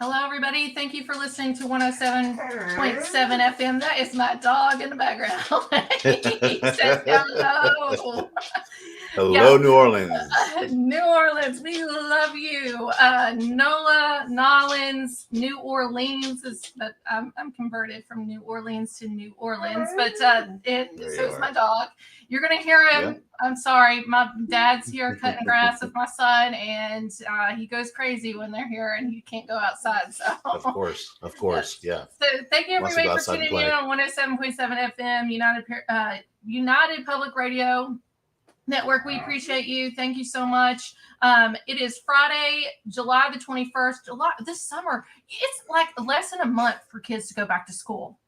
Hello, everybody. Thank you for listening to 107.7 FM. That is my dog in the background. He says hello. Hello, New Orleans. New Orleans, we love you. Nola, Nolans, New Orleans is, but I'm converted from New Orleans to New Orleans, but so is my dog. You're gonna hear him. Yep. I'm sorry, my dad's here cutting grass with my son, and he goes crazy when they're here, and he can't go outside. So of course, yeah. So thank you everybody for tuning in on 107.7 FM, United Public Radio Network. We appreciate you. Thank you so much. It is Friday, July the 21st. This summer, it's like less than a month for kids to go back to school.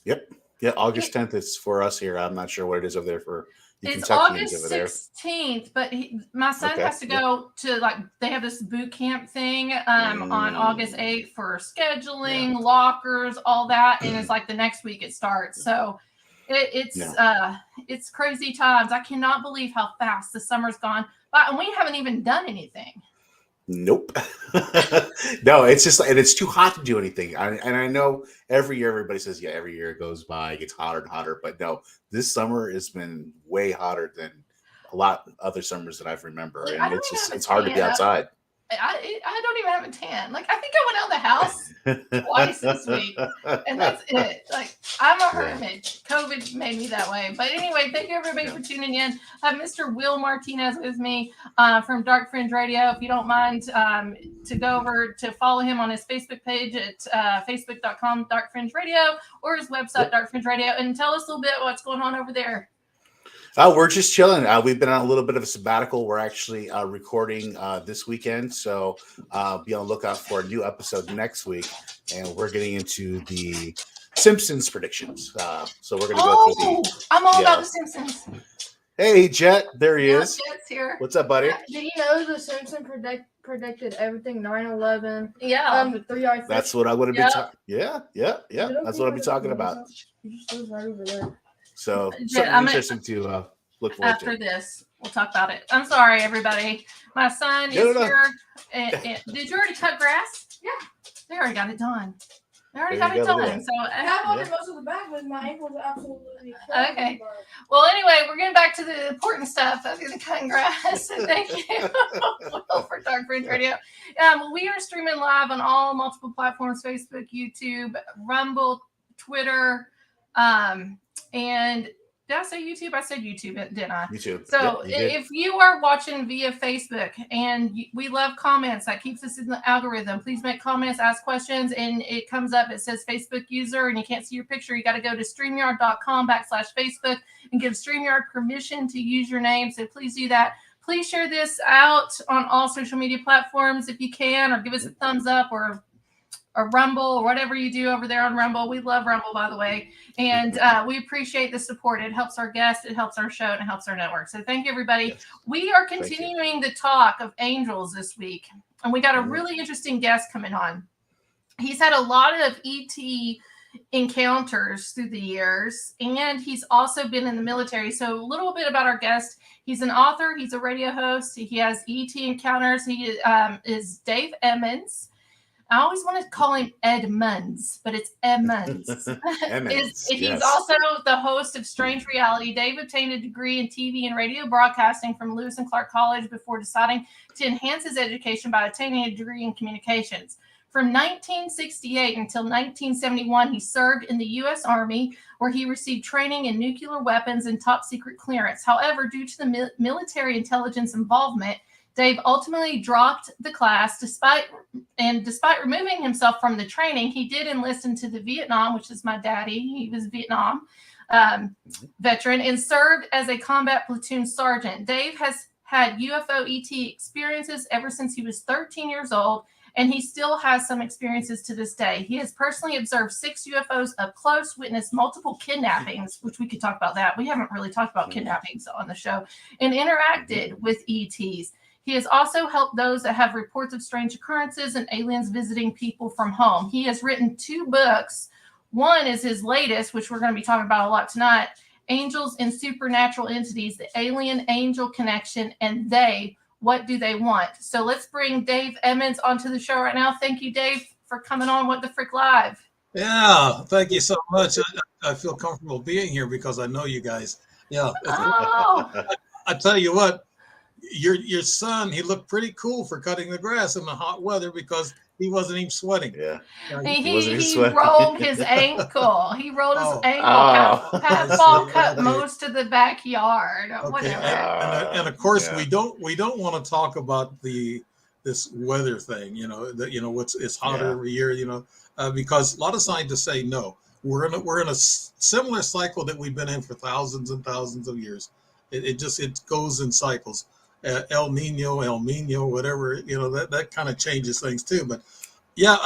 Yep. Yeah, August 10th is for us here. I'm not sure what it is over there for you it's Kentuckians August over there. 16th, but my son has to go to, they have this boot camp thing on August 8th for scheduling, lockers, all that. And it's like the next week it starts. So it's crazy times. I cannot believe how fast the summer's gone by, and we haven't even done anything. Nope. No, it's just, and it's too hot to do anything. And I know every year everybody says, yeah, every year it goes by, it gets hotter and hotter. But no, this summer has been way hotter than a lot of other summers that I remember. And it's hard to be outside. I don't even have a tan. I think I went out of the house twice this week, and that's it. I'm a hermit. COVID made me that way. But anyway, thank you everybody for tuning in. I have Mr. Will Martinez with me from Dark Fringe Radio. If you don't mind to go over to follow him on his Facebook page at facebook.com Dark Fringe Radio, or his website Dark Fringe Radio, and tell us a little bit what's going on over there. We're just chilling. We've been on a little bit of a sabbatical. We're actually recording this weekend, so be on the lookout for a new episode next week. And we're getting into the Simpsons predictions. So we're going to go through the. I'm all about the Simpsons. Hey, Jet, there he is. Jet's here. What's up, buddy? Did you know the Simpsons predicted everything? 9/11. Yeah. The 3-eyed fish. That's what I would have been talking. Yeah. That's what I'll be talking about. You just live right over there. So something interesting to look forward after to. This. We'll talk about it. I'm sorry, everybody. My son is here. And did you already cut grass? Yeah. They already got it done. So I wanted most of the back, but my ankles are absolutely okay. Well, anyway, we're getting back to the important stuff other than cutting grass. Thank you for Dark Fringe Radio. We are streaming live on all multiple platforms: Facebook, YouTube, Rumble, Twitter. And did I say YouTube? I said YouTube, didn't I? YouTube. So if you are watching via Facebook, and we love comments, that keeps us in the algorithm. Please make comments, ask questions, and it comes up. It says Facebook user, and you can't see your picture. You got to go to StreamYard.com/Facebook and give StreamYard permission to use your name. So please do that. Please share this out on all social media platforms if you can, or give us a thumbs up or Rumble, or whatever you do over there on Rumble. We love Rumble, by the way. And we appreciate the support. It helps our guests, it helps our show, and it helps our network. So thank you, everybody. Yes. We are continuing the talk of angels this week. And we got a really interesting guest coming on. He's had a lot of ET encounters through the years, and he's also been in the military. So a little bit about our guest. He's an author. He's a radio host. He has ET encounters. He is Dave Emmons. I always want to call him Edmonds, but it's Emmons. He's also the host of Strange Reality. Dave obtained a degree in TV and radio broadcasting from Lewis and Clark College before deciding to enhance his education by obtaining a degree in communications. From 1968 until 1971, he served in the U.S. Army, where he received training in nuclear weapons and top secret clearance. However, due to the military intelligence involvement, Dave ultimately dropped the class despite removing himself from the training. He did enlist into the Vietnam, which is my daddy. He was a Vietnam veteran and served as a combat platoon sergeant. Dave has had UFO ET experiences ever since he was 13 years old, and he still has some experiences to this day. He has personally observed 6 UFOs up close, witnessed multiple kidnappings, which we could talk about that. We haven't really talked about kidnappings on the show, and interacted with ETs. He has also helped those that have reports of strange occurrences and aliens visiting people from home. He has written 2 books. One is his latest, which we're going to be talking about a lot tonight, Angels and Supernatural Entities, the Alien-Angel Connection, and What Do They Want? So let's bring Dave Emmons onto the show right now. Thank you, Dave, for coming on What the Frick Live. Yeah, thank you so much. I feel comfortable being here because I know you guys. Yeah. Oh, I tell you what, your son, he looked pretty cool for cutting the grass in the hot weather because he wasn't even sweating. Yeah. He rolled his ankle. He rolled his ankle. Oh. Pat Ball cut most of the backyard. Okay, Whatever. and of course we don't want to talk about this weather thing. It's hotter every year. Because a lot of scientists say no. We're in a similar cycle that we've been in for thousands and thousands of years. It goes in cycles. El Nino, whatever, that kind of changes things too. But yeah,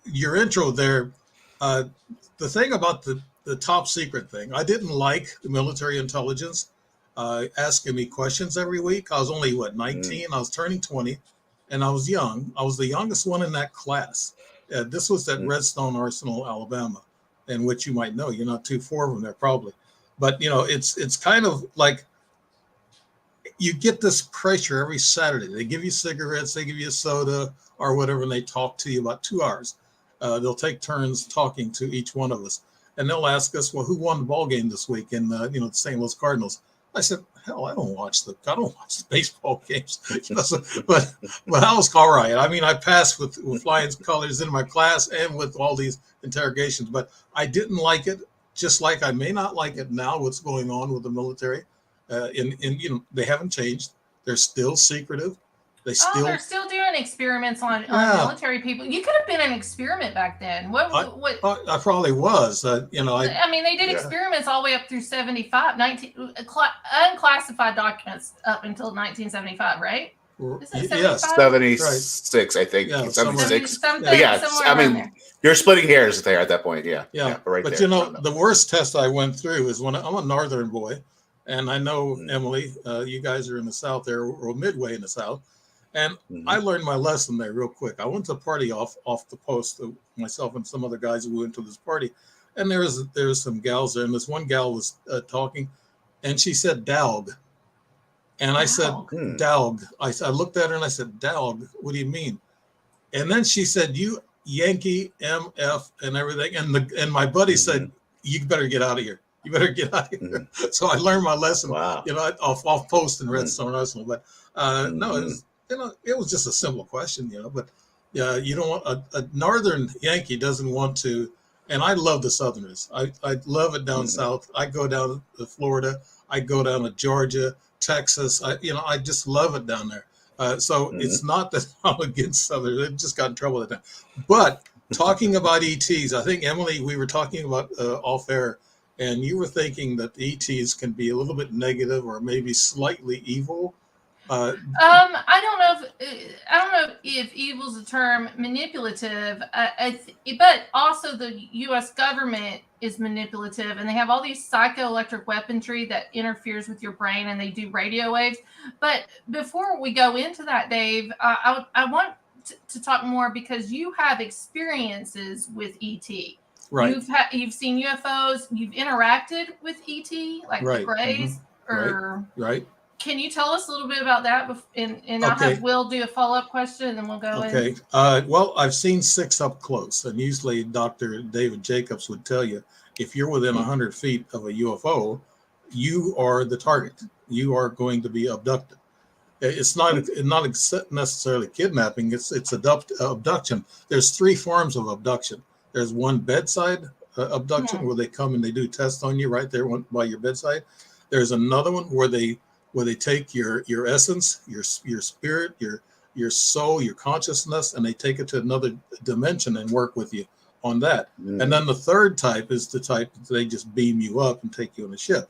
your intro there, the thing about the top secret thing, I didn't like the military intelligence asking me questions every week. I was only 19. I was turning 20, and I was young. I was the youngest one in that class. This was at Redstone Arsenal, Alabama, in which you might know. You're not too far from there, probably. But it's kind of like you get this pressure every Saturday. They give you cigarettes, they give you a soda or whatever, and they talk to you about 2 hours. They'll take turns talking to each one of us, and they'll ask us, "Well, who won the ball game this week?" In the St. Louis Cardinals. I said, "Hell, I don't watch the baseball games." But I was all right. I mean, I passed with flying colors in my class and with all these interrogations, but I didn't like it. Just like I may not like it now. What's going on with the military? They haven't changed. They're still secretive. They're still doing experiments on military people. You could have been an experiment back then. I probably was. I mean, they did experiments all the way up through 75, unclassified documents up until 1975, right? Yes, 76, I think. Yeah, 76. Yeah, you're splitting hairs there at that point. Yeah. Right. But there. The worst test I went through is when I'm a northern boy, and I know Emily, you guys are in the South there, or midway in the South. And I learned my lesson there real quick. I went to a party off the post, myself and some other guys who went to this party, and there was some gals there, and this one gal was talking, and she said "dowg," and I said "dowg." I looked at her and I said "dowg." What do you mean? And then she said, "You Yankee MF and everything," and my buddy said, "You better get out of here. You better get out of here." So I learned my lesson. Wow. Off post in Redstone Arsenal, but no, it was. It was just a simple question, but you don't want a northern Yankee doesn't want to, and I love the Southerners. I love it down south. I go down to Florida. I go down to Georgia, Texas. I just love it down there. So it's not that I'm against Southerners. I just got in trouble with that. But talking about ETs, I think, Emily, we were talking about off air, and you were thinking that the ETs can be a little bit negative or maybe slightly evil. I don't know if evil's a term, manipulative, but also the U.S. government is manipulative, and they have all these psychoelectric weaponry that interferes with your brain, and they do radio waves. But before we go into that, Dave, I want to talk more because you have experiences with ET. Right. You've seen UFOs. You've interacted with ET, like the Greys, right. Can you tell us a little bit about that? And I'll have Will do a follow-up question, and then we'll go in. Okay. Well, I've seen 6 up close, and usually Dr. David Jacobs would tell you, if you're within 100 feet of a UFO, you are the target. You are going to be abducted. It's not necessarily kidnapping. It's abduction. There's 3 forms of abduction. There's one bedside abduction where they come and they do tests on you right there by your bedside. There's another one where they take your essence, your spirit, your soul, your consciousness, and they take it to another dimension and work with you on that. And then the third type is the type that they just beam you up and take you on a ship.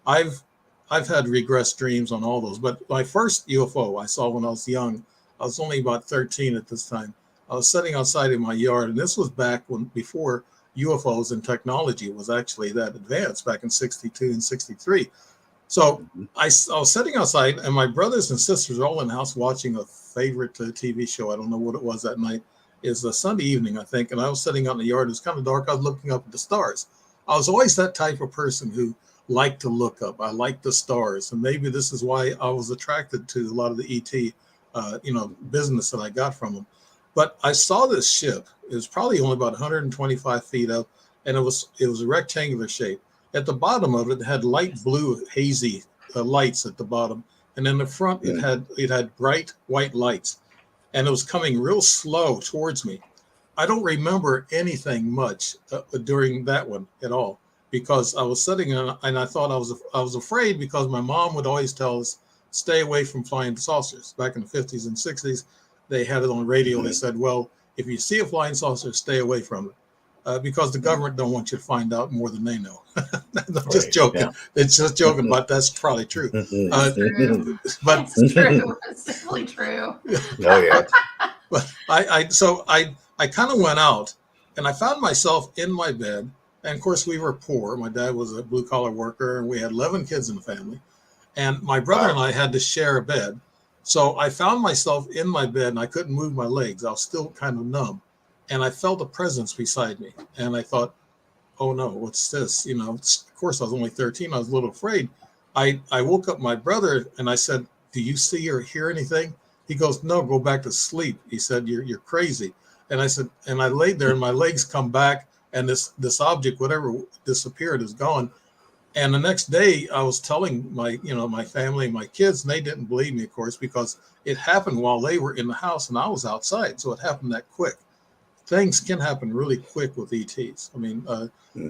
I've had regress dreams on all those, but my first UFO I saw when I was young, I was only about 13 at this time. I was sitting outside in my yard, and this was back before UFOs and technology was actually that advanced, back in 62 and 63. So I was sitting outside, and my brothers and sisters were all in the house watching a favorite TV show. I don't know what it was that night. It's a Sunday evening, I think, and I was sitting out in the yard. It was kind of dark. I was looking up at the stars. I was always that type of person who liked to look up. I liked the stars, and maybe this is why I was attracted to a lot of the ET, business that I got from them. But I saw this ship. It was probably only about 125 feet up, and it was a rectangular shape. At the bottom of it had light blue hazy lights at the bottom, and in the front it had bright white lights, and it was coming real slow towards me. I don't remember anything much during that one at all, because I was sitting and I thought I was afraid, because my mom would always tell us, stay away from flying saucers. Back in the 50s and 60s, they had it on the radio. They said, well, if you see a flying saucer, stay away from it, because the government don't want you to find out more than they know. I'm just joking. Yeah. It's just joking, but that's probably true. True. But it's true. It's definitely true. Oh yeah. But I kind of went out, and I found myself in my bed. And of course, we were poor. My dad was a blue collar worker, and we had 11 kids in the family. And my brother and I had to share a bed. So I found myself in my bed, and I couldn't move my legs. I was still kind of numb. And I felt a presence beside me. And I thought, oh no, what's this? You know, of course, I was only 13. I was a little afraid. I woke up my brother, and I said, do you see or hear anything? He goes, no, go back to sleep. He said, you're crazy. And I said, and I laid there, and my legs come back, and this object, whatever disappeared, is gone. And the next day, I was telling my family, my kids, and they didn't believe me, of course, because it happened while they were in the house and I was outside. So it happened that quick. Things can happen really quick with ETs. I mean,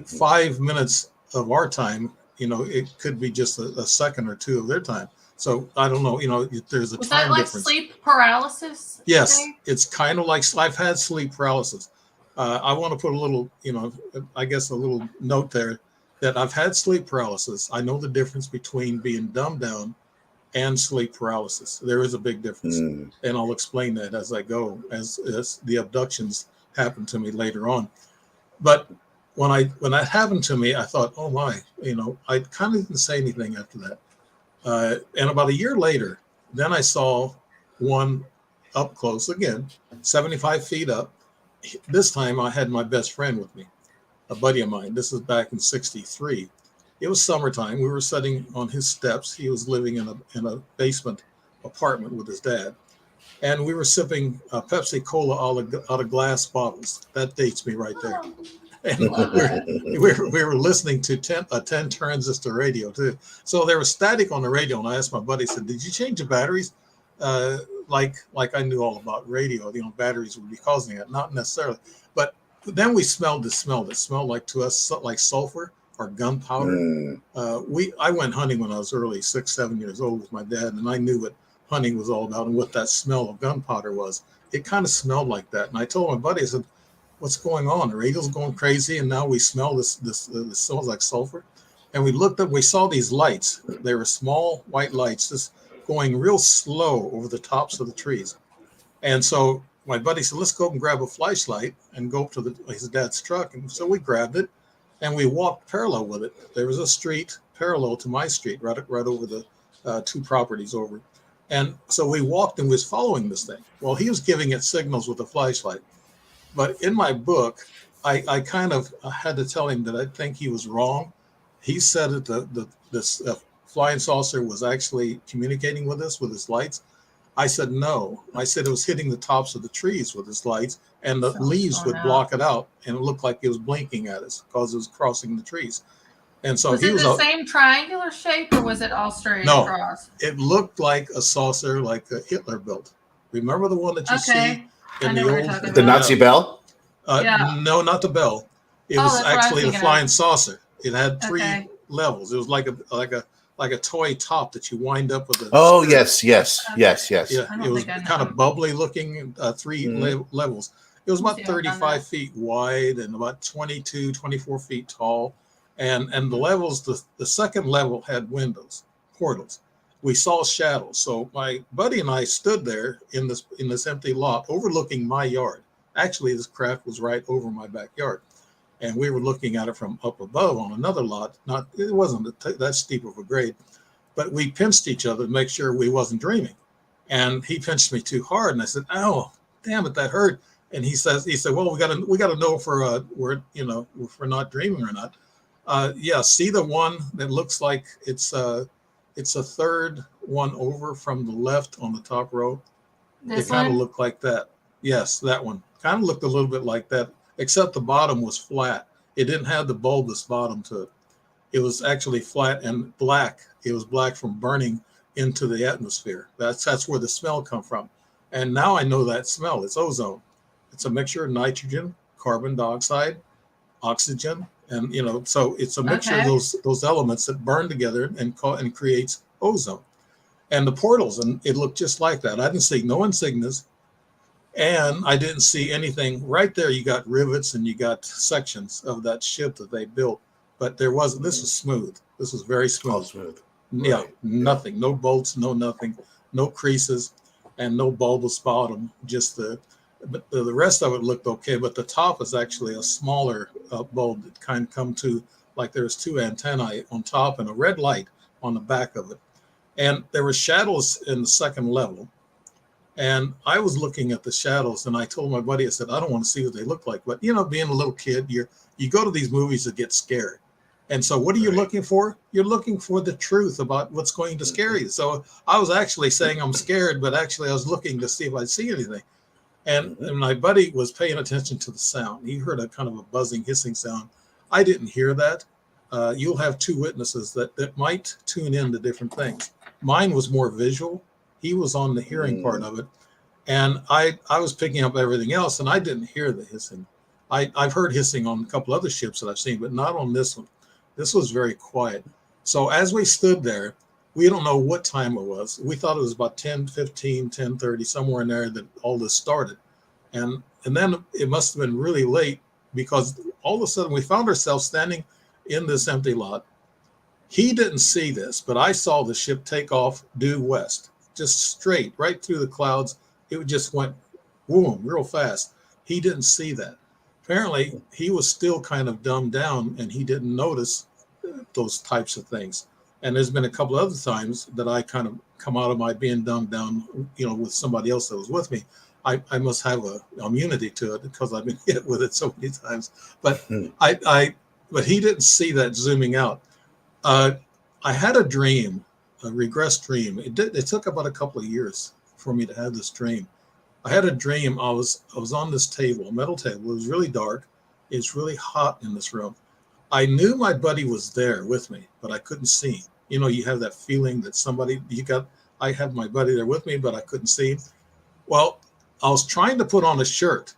5 minutes of our time, it could be just a second or two of their time. So I don't know, there's a time difference. Was that like sleep paralysis? Yes, it's kind of like I've had sleep paralysis. I want to put a little, I guess a little note there that I've had sleep paralysis. I know the difference between being dumbed down and sleep paralysis. There is a big difference. And I'll explain that as I go, as the abductions happen to me later on. But when that happened to me, I thought, oh my, I kind of didn't say anything after that. And about a year later, then I saw one up close again, 75 feet up. This time I had my best friend with me, a buddy of mine. This is back in '63. It was summertime. We were sitting on his steps. He was living in a basement apartment with his dad. And we were sipping Pepsi Cola out of glass bottles. That dates me right there. And we were listening to a 10 transistor radio too. So there was static on the radio, and I asked my buddy, I said, did you change the batteries? Like I knew all about radio, batteries would be causing it, not necessarily. But then we smelled this smell that smelled like to us like sulfur or gunpowder. I went hunting when I was early, 6, 7 years old with my dad, and I knew what hunting was all about and what that smell of gunpowder was. It kind of smelled like that. And I told my buddy, I said, what's going on? The radio's going crazy, and now we smell this smells like sulfur. And we looked up, we saw these lights. They were small white lights just going real slow over the tops of the trees. And so my buddy said, let's go and grab a flashlight and go up to his dad's truck. And so we grabbed it and we walked parallel with it. There was a street parallel to my street, right over the 2 properties over. And so we walked and was following this thing. Well, he was giving it signals with a flashlight. But in my book, I kind of had to tell him that I think he was wrong. He said that this flying saucer was actually communicating with us with its lights. I said no. I said it was hitting the tops of the trees with its lights, and the leaves would block it out, and it looked like it was blinking at us because it was crossing the trees. And so was it the same triangular shape, or was it all straight across? It looked like a saucer like Hitler built. Remember the one that you see in the Nazi bell? No, not the bell. It was actually the flying saucer. It had 3 levels. It was like a toy top that you wind up with. Yes. Yeah, it was kind of bubbly looking. 3 levels. It was about 35 feet wide and about 22, 24 feet tall. And the levels, the second level had windows, portals. We saw shadows. So my buddy and I stood there in this empty lot overlooking my yard. Actually, this craft was right over my backyard. And we were looking at it from up above on another lot. It wasn't that steep of a grade, but we pinched each other to make sure we wasn't dreaming. And he pinched me too hard, and I said, "Oh, damn it, that hurt." And he said, "Well, we got to know if we're not dreaming or not." See the one that looks like it's a third one over from the left on the top row. It kind of looked like that. Yes, that one kind of looked a little bit like that, except the bottom was flat. It didn't have the bulbous bottom to it. It was actually flat and black. It was black from burning into the atmosphere. That's where the smell come from. And now I know that smell. It's ozone. It's a mixture of nitrogen, carbon dioxide, oxygen, and so it's a mixture of those elements that burn together and creates ozone. And the portals, and it looked just like that. I didn't see no insignias, and I didn't see anything. Right there, you got rivets and you got sections of that ship that they built, but there wasn't. This was smooth. This was very smooth. All smooth. Yeah, Right. nothing, no bolts, no nothing, no creases, and no bulbous bottom. Just but the rest of it looked okay. But the top is actually a smaller bulb that kind of come to, like there's two antennae on top and a red light on the back of it. And there were shadows in the second level. And I was looking at the shadows, and I told my buddy, I said, I don't want to see what they look like. But being a little kid, you go to these movies to get scared. And so what are you looking for? You're looking for the truth about what's going to scare you. So I was actually saying I'm scared, but actually I was looking to see if I'd see anything. And my buddy was paying attention to the sound. He heard a kind of a buzzing, hissing sound. I didn't hear that. You'll have two witnesses that might tune in to different things. Mine was more visual. He was on the hearing part of it. And I was picking up everything else, and I didn't hear the hissing. I've heard hissing on a couple other ships that I've seen, but not on this one. This was very quiet. So as we stood there, we don't know what time it was. We thought it was about 10:15, 10:30, somewhere in there that all this started. And then it must have been really late, because all of a sudden we found ourselves standing in this empty lot. He didn't see this, but I saw the ship take off due west, just straight, right through the clouds. It just went boom, real fast. He didn't see that. Apparently, he was still kind of dumbed down, and he didn't notice those types of things. And there's been a couple other times that I kind of come out of my being dumbed down, with somebody else that was with me. I must have a immunity to it because I've been hit with it so many times. But but he didn't see that zooming out. I had a dream, a regressed dream. It took about a couple of years for me to have this dream. I had a dream. I was on this table, a metal table. It was really dark. It's really hot in this room. I knew my buddy was there with me, but I couldn't see him. You have that feeling that I had my buddy there with me, but I couldn't see him. Well, I was trying to put on a shirt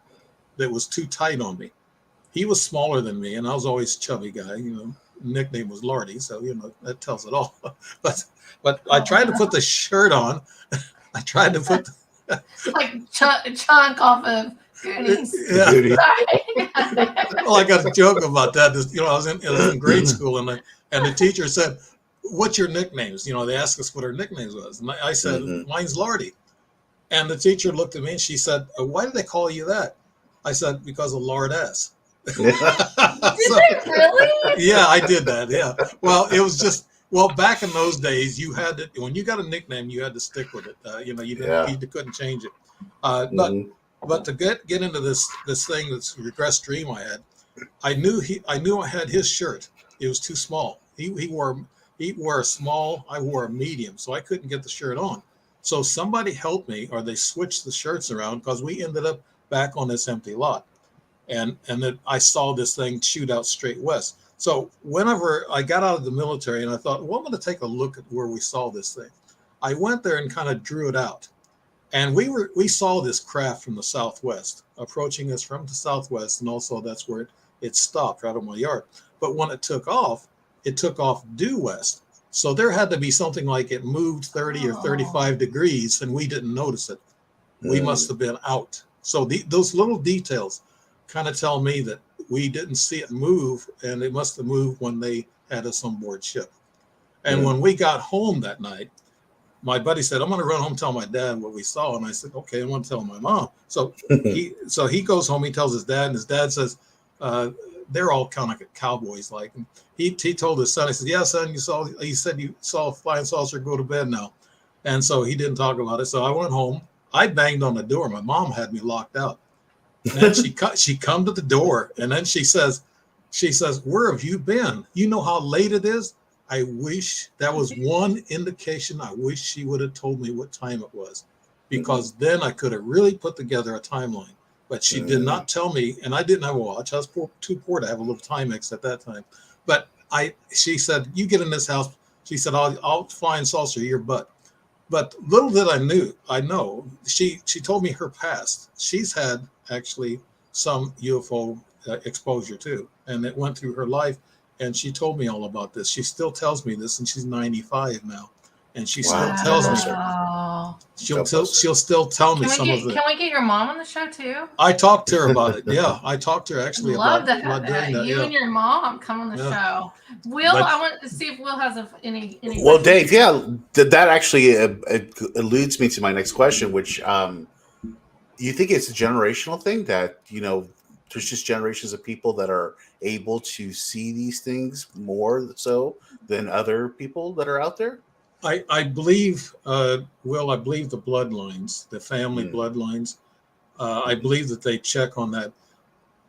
that was too tight on me. He was smaller than me, and I was always a chubby guy. Nickname was Lardy, so that tells it all. But I tried to put the shirt on. I tried to put like chunk off of Goonies. Yeah. Sorry. Well, I got a joke about that. I was in grade school, and the teacher said, "What's your nicknames?" They asked us what our nicknames was, and I said, "Mine's Lardy." And the teacher looked at me and she said, "Why did they call you that?" I said, "Because of lard ass." Did they really? Yeah, I did that. Yeah. Well, it was just back in those days, you had to, when you got a nickname, you had to stick with it. You couldn't change it. But to get into this thing, that's regressed dream I had, I knew I had his shirt. It was too small. He wore a small, I wore a medium, so I couldn't get the shirt on. So somebody helped me, or they switched the shirts around, because we ended up back on this empty lot. And then I saw this thing shoot out straight west. So whenever I got out of the military, and I thought, well, I'm going to take a look at where we saw this thing. I went there and kind of drew it out. And we saw this craft from the southwest approaching us from the southwest, and also that's where it stopped right on my yard. But when it took off due west. So there had to be something like it moved 30 or 35 degrees, and we didn't notice it. We must have been out. So those little details kind of tell me that we didn't see it move, and it must have moved when they had us on board ship. And when we got home that night, my buddy said, "I'm going to run home and tell my dad what we saw." And I said, "Okay, I want to tell my mom." So he goes home, he tells his dad, and his dad says, they're all kind of cowboys like. And he told his son, he said, "Yeah, son, he said you saw a flying saucer, go to bed now." And so he didn't talk about it. So I went home. I banged on the door. My mom had me locked out. And she come to the door, and then she says, "Where have you been? You know how late it is?" I wish that was one indication. I wish she would have told me what time it was. because then I could have really put together a timeline. But she did not tell me, and I didn't have a watch. I was too poor to have a little Timex at that time. But she said, "You get in this house." She said, "I'll fly and saucer your butt." But little did I know, she told me her past. She's had actually some UFO exposure too, and it went through her life. And she told me all about this. She still tells me this, and she's 95 now, and she still tells me. She'll still tell me some of it. Can we get your mom on the show too? I talked to her about it. Yeah, I talked to her actually about doing that. You and your mom come on the show. Will, I want to see if Will has any. Well, Dave, that actually alludes me to my next question, which you think it's a generational thing that there's just generations of people that are able to see these things more so than other people that are out there? I believe, Will, I believe the bloodlines, the family bloodlines, I believe that they check on that.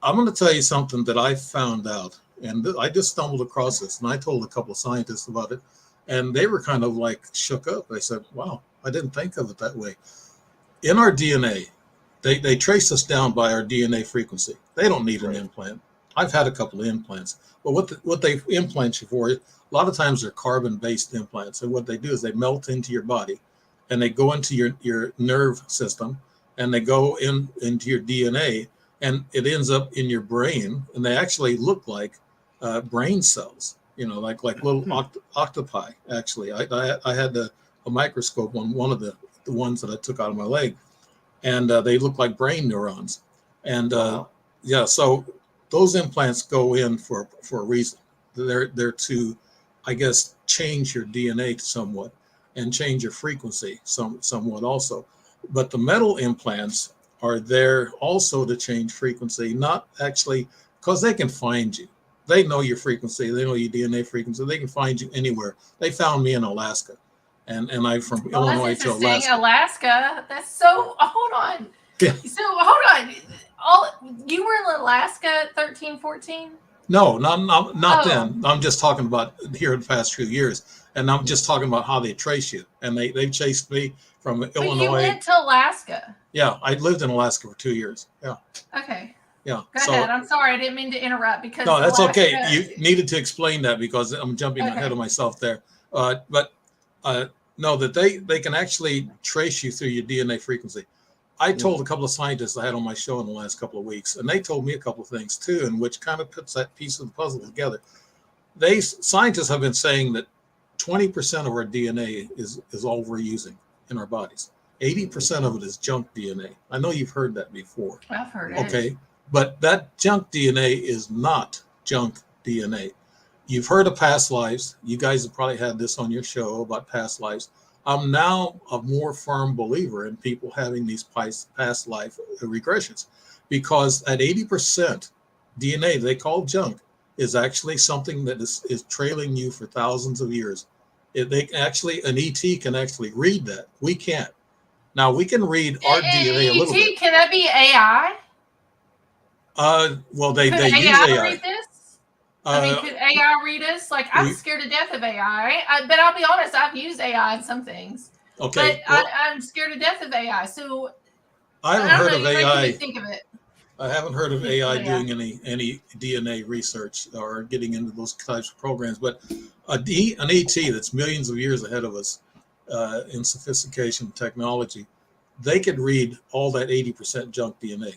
I'm going to tell you something that I found out, and I just stumbled across this, and I told a couple of scientists about it, and they were kind of like shook up. They said, wow, I didn't think of it that way. In our DNA, they trace us down by our DNA frequency. They don't need an implant. I've had a couple of implants, but what they implant you for, a lot of times they're carbon-based implants. And what they do is they melt into your body, and they go into your nerve system, and they go into your DNA, and it ends up in your brain, and they actually look like brain cells, like little octopi. Actually, I had a microscope on one of the ones that I took out of my leg, and they look like brain neurons. And so those implants go in for a reason. They're to, I guess, change your DNA somewhat and change your frequency somewhat also. But the metal implants are there also to change frequency, not actually because they can find you. They know your frequency. They know your DNA frequency. They can find you anywhere. They found me in Alaska, and I'm from Illinois to Alaska. Alaska. That's so. Hold on. Yeah. So hold on. You were in Alaska 13, 14? No, not then. I'm just talking about here in the past few years, and I'm just talking about how they trace you. And they chased me from Illinois. But you went to Alaska. Yeah, I lived in Alaska for 2 years. Yeah. Okay. Yeah. Go ahead. I'm sorry, I didn't mean to interrupt because. No, that's okay. You needed to explain that because I'm jumping ahead of myself there. But no, that they can actually trace you through your DNA frequency. I told a couple of scientists I had on my show in the last couple of weeks, and they told me a couple of things too, and which kind of puts that piece of the puzzle together. Scientists have been saying that 20% of our DNA is all we're using in our bodies. 80% of it is junk DNA. I know you've heard that before. I've heard it. Okay, but that junk DNA is not junk DNA. You've heard of past lives. You guys have probably had this on your show about past lives. I'm now a more firm believer in people having these past life regressions, because at 80% DNA they call junk is actually something that is trailing you for thousands of years. An ET can actually read that. We can't. Now we can read our DNA a little bit. Can that be AI? Well, they use AI. Read this? Could AI read us? Like, I'm scared to death of AI. But I'll be honest, I've used AI in some things. Okay. But I'm scared to death of AI. So I haven't heard of AI. Think of it. I haven't heard of AI doing any DNA research or getting into those types of programs. But an ET that's millions of years ahead of us in sophistication technology, they could read all that 80% junk DNA.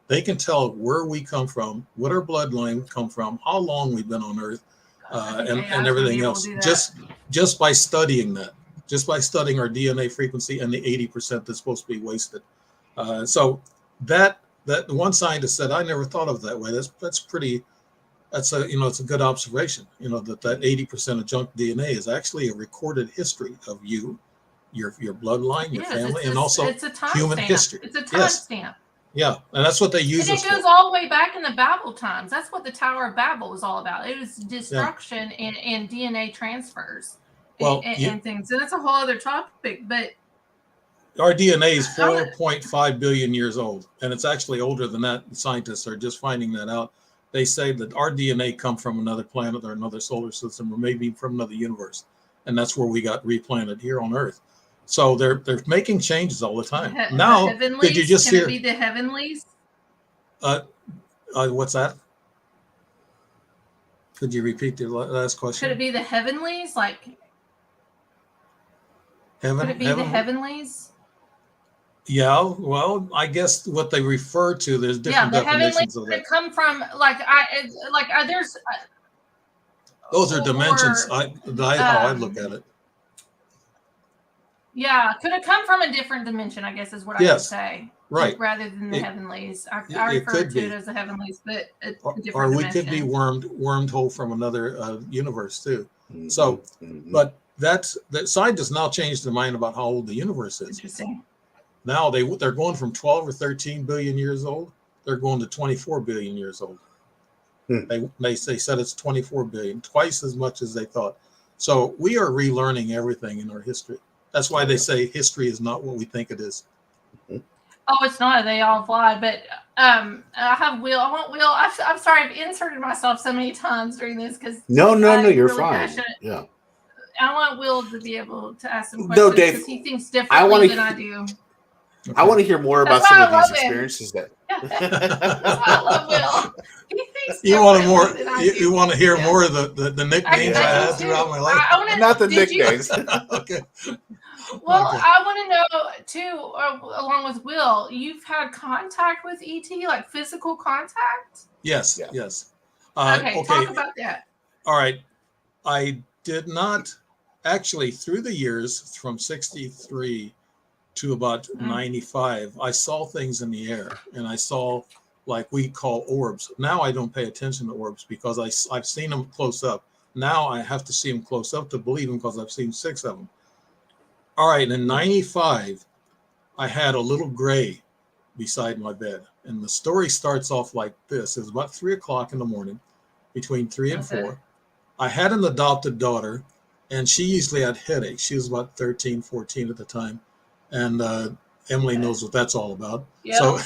They can tell where we come from, what our bloodline come from, how long we've been on Earth, and everything else. Just by studying that, just by studying our DNA frequency and the 80% that's supposed to be wasted. So that one scientist said, I never thought of it that way. It's a good observation. That 80% of junk DNA is actually a recorded history of you, your bloodline, your family, and also human history. It's a timestamp. Yeah, and that's what they use. And it goes all the way back in the Babel times. That's what the Tower of Babel was all about. It was destruction and DNA transfers and things. And that's a whole other topic. But our DNA is 4.5 billion years old, and it's actually older than that. Scientists are just finding that out. They say that our DNA come from another planet or another solar system, or maybe from another universe, and that's where we got replanted here on Earth. So they're making changes all the time. The Now, heavenlies? did you just Can hear? it be the heavenlies? What's that? Could you repeat the last question? Could it be the heavenlies? Like, Heaven, could it be the heavenlies? Yeah, well, I guess what they refer to, there's different the heavenlies definitions of that. that come from there's Those are dimensions. or, How I look at it. Yeah, could it come from a different dimension, I guess is what I would say. Right. Rather than the heavenlies. I it refer could to be. it as the heavenlies, but a different Or we dimension. could be wormed whole from another universe too. Mhm. So, Mhm. but that scientists now changed their mind about how old the universe is. Interesting. Now they're going from 12 or 13 billion years old. They're going to 24 billion years old. They said it's 24 billion, twice as much as they thought. So we are relearning everything in our history. That's why they say history is not what we think it is. Oh, it's not. They all fly. But I have Will. I want Will. I'm sorry. I've inserted myself so many times during this because No, you're really fine. passionate. Yeah. I want Will to be able to ask some questions because he thinks differently than I do. Okay. I want to hear more about some of these experiences that. That's why I love Will. He thinks You want differently more? than I do. You want to hear more of the nicknames I had throughout my life? Not the nicknames. Okay. Well, Okay. I want to know too, along with Will, you've had contact with ET, like physical contact? Yes. Yeah. Yes. Okay, talk about that. All right. I did not actually, through the years from 63 to about 95, I saw things in the air, and I saw like we call orbs. Now I don't pay attention to orbs because I've seen them close up. Now I have to see them close up to believe them because I've seen 6 of them. All right, in 95, I had a little gray beside my bed. And the story starts off like this. It was about 3 o'clock in the morning, between 3 and 4. I had an adopted daughter, and she usually had headaches. She was about 13, 14 at the time. And Emily knows what that's all about. Yep. So,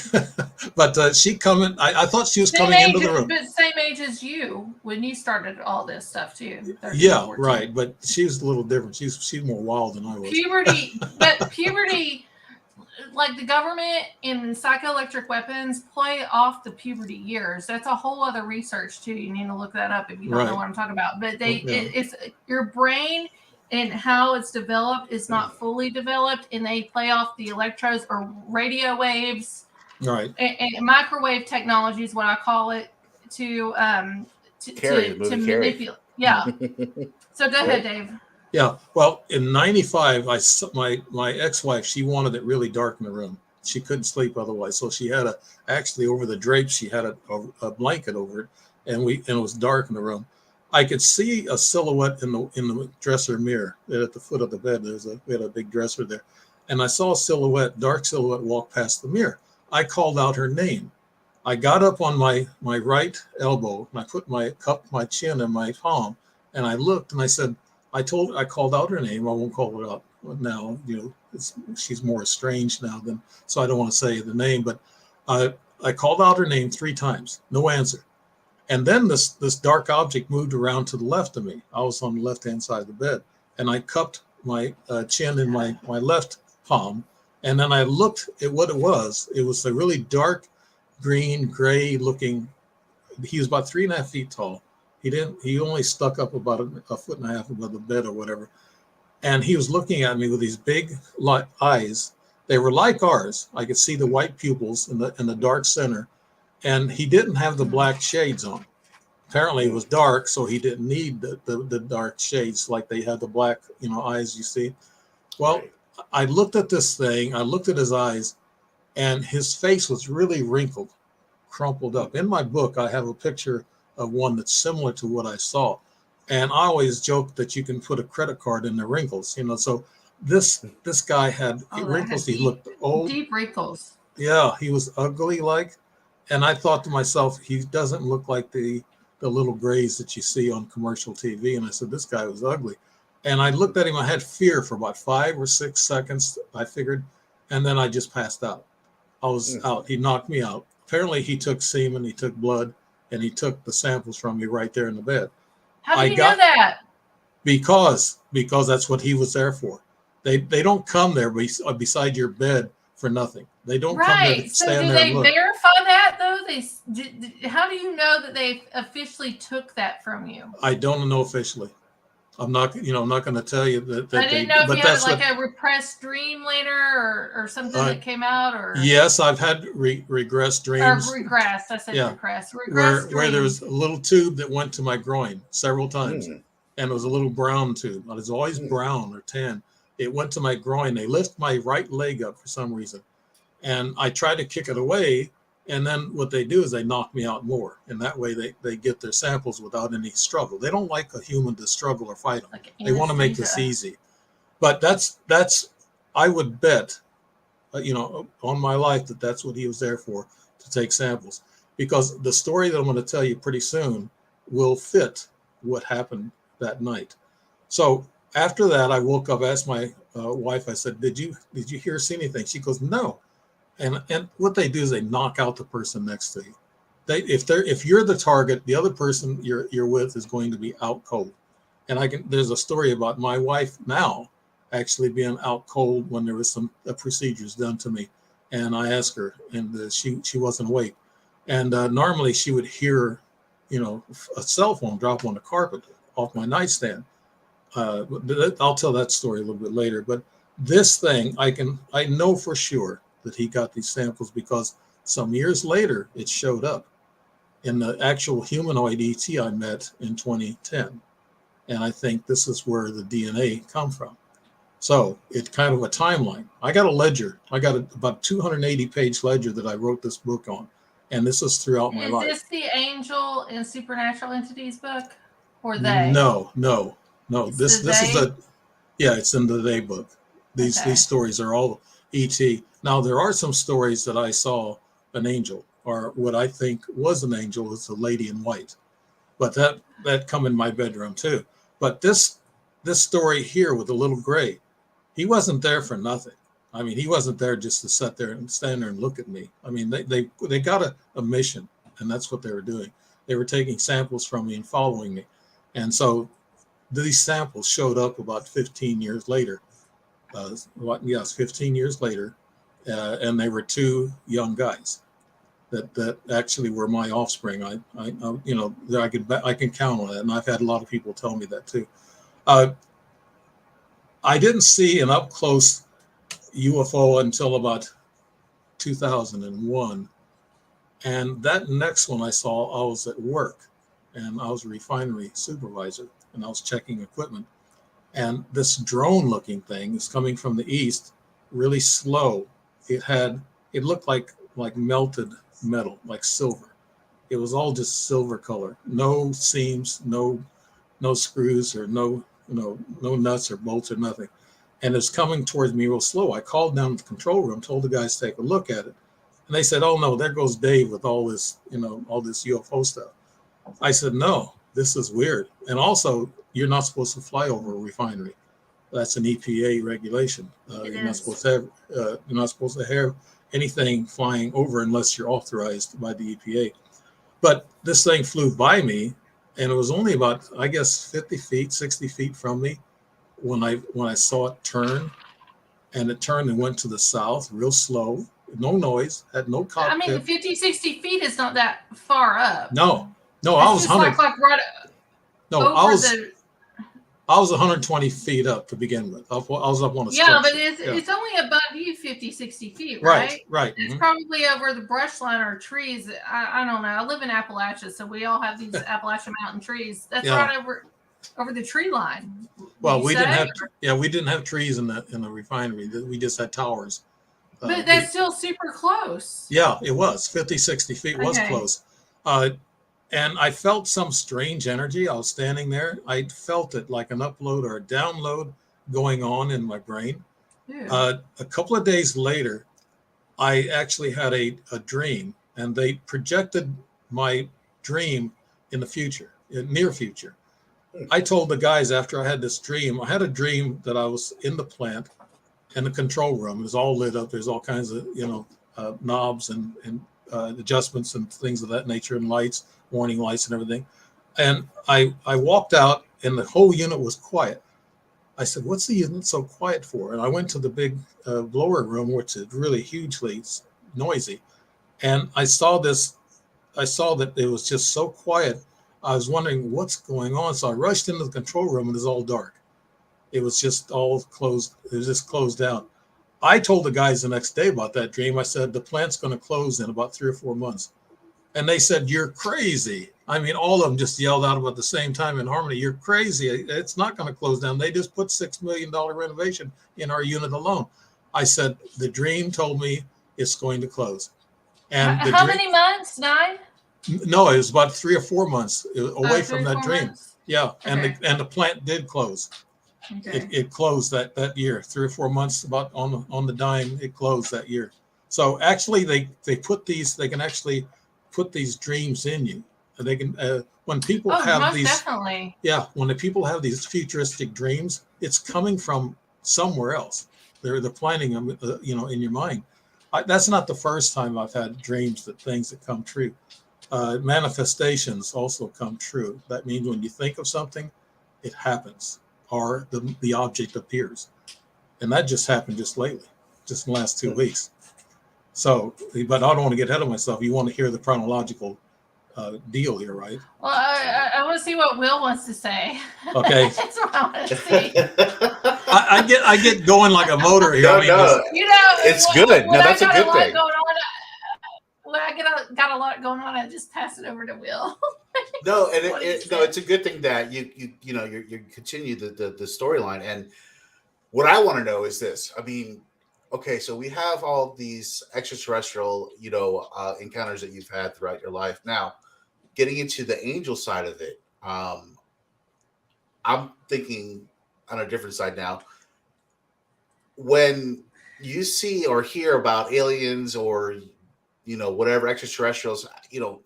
but she coming, I thought she was coming into the room. But same age as you when you started all this stuff too. 13, Yeah, 14. right. But she was a little different. She's more wild than I was. Puberty, like the government and psychoelectric weapons play off the puberty years. That's a whole other research too. You need to look that up if you don't know what I'm talking about. But it's your brain and how it's developed is not fully developed, and they play off the electrodes or radio waves, right? And microwave technology is what I call it to manipulate. Yeah. So go ahead, Dave. Yeah. Well, in 95, my ex-wife, she wanted it really dark in the room. She couldn't sleep otherwise, so she had actually over the drapes, she had a blanket over it, and it was dark in the room. I could see a silhouette in the dresser mirror at the foot of the bed. We had a big dresser there, and I saw a dark silhouette walk past the mirror. I called out her name. I got up on my right elbow and I put my chin in my palm, and I looked and I said, I called out her name. I won't call it out now. She's more estranged now so I don't want to say the name, but I called out her name 3 times, no answer. And then this dark object moved around to the left of me. I was on the left-hand side of the bed, and I cupped my chin in my left palm, and then I looked at what it was. It was a really dark green, gray-looking. He was about 3.5 feet tall. He only stuck up about 1.5 feet above the bed or whatever, and he was looking at me with these big eyes. They were like ours. I could see the white pupils in the dark center. And he didn't have the black shades on. Apparently it was dark, so he didn't need the dark shades like they had the black, eyes you see. Well, I looked at this thing, I looked at his eyes, and his face was really wrinkled, crumpled up. In my book, I have a picture of one that's similar to what I saw. And I always joke that you can put a credit card in the wrinkles, So this guy had wrinkles. He looked old. Deep wrinkles. Yeah, he was ugly like. And I thought to myself, he doesn't look like the little grays that you see on commercial TV. And I said, this guy was ugly. And I looked at him. I had fear for about 5 or 6 seconds, I figured. And then I just passed out. I was out. He knocked me out. Apparently, he took semen, he took blood, and he took the samples from me right there in the bed. How do you know that? Because that's what he was there for. They don't come there beside your bed for nothing. They don't come there to Right. So stand do there they and look. verify that though? How do you know that they officially took that from you? I don't know officially. I'm not going to tell you that I didn't know if you had like what, a repressed dream later or something that came out or. Yes, I've had regressed dreams. Or regressed. I said regressed. Where there was a little tube that went to my groin several times. Mm. And it was a little brown tube. It was always brown or tan. It went to my groin. They lift my right leg up for some reason. And I tried to kick it away. And then what they do is they knock me out more. And that way they get their samples without any struggle. They don't like a human to struggle or fight them. Like they want to make this easy. But that's I would bet, on my life that's what he was there for, to take samples. Because the story that I'm going to tell you pretty soon will fit what happened that night. So after that, I woke up, asked my wife, I said, did you see anything? She goes, no. And what they do is they knock out the person next to you. If you're the target, the other person you're with is going to be out cold. And there's a story about my wife now actually being out cold when there was some procedures done to me. And I asked her, and she wasn't awake. And normally she would hear, a cell phone drop on the carpet off my nightstand. I'll tell that story a little bit later. But this thing, I know for sure that he got these samples because some years later it showed up in the actual humanoid ET I met in 2010. And I think this is where the DNA come from. So it's kind of a timeline. I got a ledger. I got about 280-page ledger that I wrote this book on. And this is throughout my life. Is this the Angel and Supernatural Entities book? Or they? No. This is it's in the They book. These stories are all ET. Now there are some stories that I saw an angel, or what I think was an angel is a lady in white. But that come in my bedroom too. But this story here with the little gray, he wasn't there for nothing. I mean, he wasn't there just to sit there and stand there and look at me. I mean, they got a mission, and that's what they were doing. They were taking samples from me and following me. And so these samples showed up about 15 years later. 15 years later. And they were two young guys that actually were my offspring. I can count on that. And I've had a lot of people tell me that too. I didn't see an up close UFO until about 2001. And that next one I saw, I was at work and I was a refinery supervisor and I was checking equipment. And this drone looking thing is coming from the east, really slow. It looked like melted metal, like silver. It was all just silver color, no seams, no screws or no nuts or bolts or nothing. And it's coming towards me real slow. I called down to the control room, told the guys to take a look at it. And they said, oh no, there goes Dave with all this UFO stuff. I said, no, this is weird. And also, you're not supposed to fly over a refinery. That's an EPA regulation. You're not supposed to have anything flying over unless you're authorized by the EPA. But this thing flew by me, and it was only about, I guess, 50 feet, 60 feet from me when I saw it turn. And it turned and went to the south real slow, no noise, had no cockpit. I mean, 50, 60 feet is not that far up. No, I was 100. I was 120 feet up to begin with. I was up on a structure. Yeah, but it's only above you 50, 60 feet, right? Right. It's probably over the brush line or trees. I don't know. I live in Appalachia, so we all have these Appalachian mountain trees. That's right over the tree line. Well, we didn't have trees in the refinery. We just had towers. But that's still super close. Yeah, it was. 50, 60 feet was close. And I felt some strange energy. I was standing there. I felt it like an upload or a download going on in my brain. A couple of days later, I actually had a dream, and they projected my dream in the future, in near future. I told the guys after I had this dream, I had a dream that I was in the plant in the control room. It was all lit up. There's all kinds of, knobs and adjustments and things of that nature, and lights, warning lights and everything. And I walked out and the whole unit was quiet. I said, what's the unit so quiet for? And I went to the big blower room, which is really hugely noisy. And I saw that it was just so quiet. I was wondering what's going on. So I rushed into the control room and it was all dark. It was just all closed. It was just closed down. I told the guys the next day about that dream. I said, the plant's going to close in about 3 or 4 months. And they said, you're crazy. I mean, all of them just yelled out about the same time in harmony. You're crazy. It's not going to close down. They just put $6 million renovation in our unit alone. I said, the dream told me it's going to close. And how many months? 9? No, it was about 3 or 4 months away from that dream. Months? Yeah. Okay. And the plant did close. Okay. It closed that year, 3 or 4 months about on the dime. It closed that year. So actually they can actually put these dreams in you. They can when people have most these definitely. Yeah, when the people have these futuristic dreams, it's coming from somewhere else. They're planning them, in your mind. That's not the first time I've had dreams that things that come true. Manifestations also come true. That means when you think of something, it happens, or the object appears. And that just happened just lately, just in the last 2 weeks. So, but I don't want to get ahead of myself. You want to hear the chronological deal here, right? Well, I want to see what Will wants to say. Okay. That's what I want to see. I get going like a motor here. No, it's good. No, that's a good thing. When I got a lot going on, I just pass it over to Will. No, and it's a good thing that you continue the storyline. And what I want to know is this. I mean, okay, so we have all these extraterrestrial, encounters that you've had throughout your life. Now, getting into the angel side of it, I'm thinking on a different side now. When you see or hear about aliens or whatever extraterrestrials,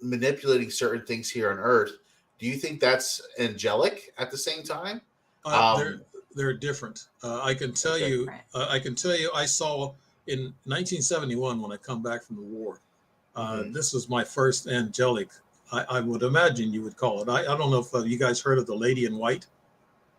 manipulating certain things here on Earth, do you think that's angelic at the same time? They're different. I can tell you. I saw in 1971 when I come back from the war. This was my first angelic. I would imagine you would call it. I don't know if you guys heard of the Lady in White.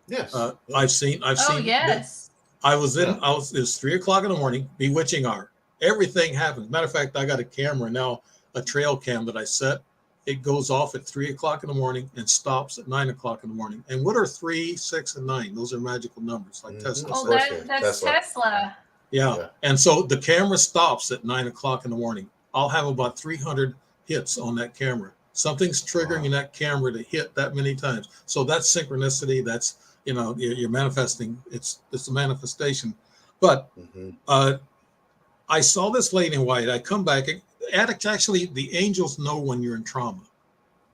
Yes. I've seen. Oh yes. It was 3:00 in the morning, bewitching hour. Everything happens. Matter of fact, I got a camera now, a trail cam that I set. It goes off at 3:00 in the morning and stops at 9:00 in the morning. And what are 3, 6, and 9? Those are magical numbers, like Tesla says. That's Tesla. Yeah. And so the camera stops at 9:00 in the morning. I'll have about 300 hits on that camera. Something's triggering that camera to hit that many times. So that's synchronicity. That's, you're manifesting. It's a manifestation. But I saw this Lady in White. I come back. Actually, the angels know when you're in trauma.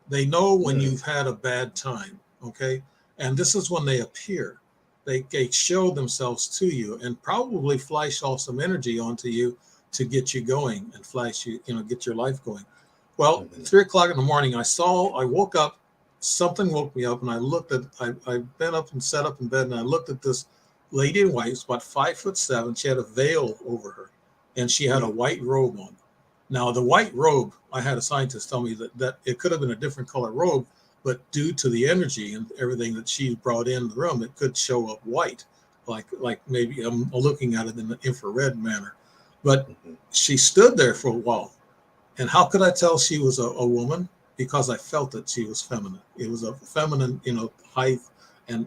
They know when you've had a bad time. Okay. And this is when they appear. They show themselves to you and probably flash off some energy onto you to get you going and flash you, get your life going. Well, 3:00 in the morning, I woke up, something woke me up, and I looked at, I bent up and sat up in bed, and I looked at this Lady in White. It's about 5'7". She had a veil over her, and she had a white robe on. Now, the white robe, I had a scientist tell me that it could have been a different color robe, but due to the energy and everything that she brought in the room, it could show up white, like maybe I'm looking at it in an infrared manner. But she stood there for a while. And how could I tell she was a woman? Because I felt that she was feminine. It was a feminine, height and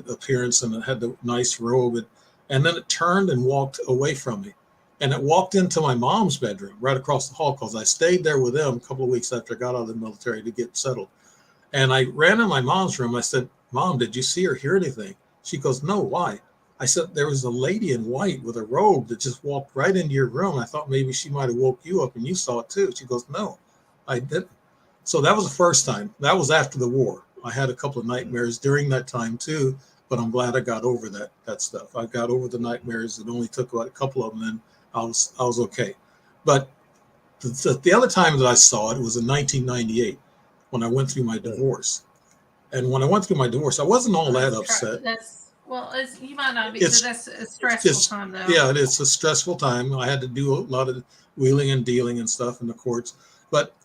appearance, and it had the nice robe. And then it turned and walked away from me. And it walked into my mom's bedroom right across the hall, because I stayed there with them a couple of weeks after I got out of the military to get settled. And I ran in my mom's room. I said, "Mom, did you see or hear anything?" She goes, "No, why?" I said, "There was a lady in white with a robe that just walked right into your room. I thought maybe she might have woke you up and you saw it too." She goes, "No, I didn't." So that was the first time. That was after the war. I had a couple of nightmares during that time too, but I'm glad I got over that stuff. I got over the nightmares. It only took about a couple of them, and I was okay. But the other time that I saw it was in 1998 when I went through my divorce. And when I went through my divorce, I wasn't all that upset. You might not be, because that's a stressful time, though. Yeah, it's a stressful time. I had to do a lot of wheeling and dealing and stuff in the courts, but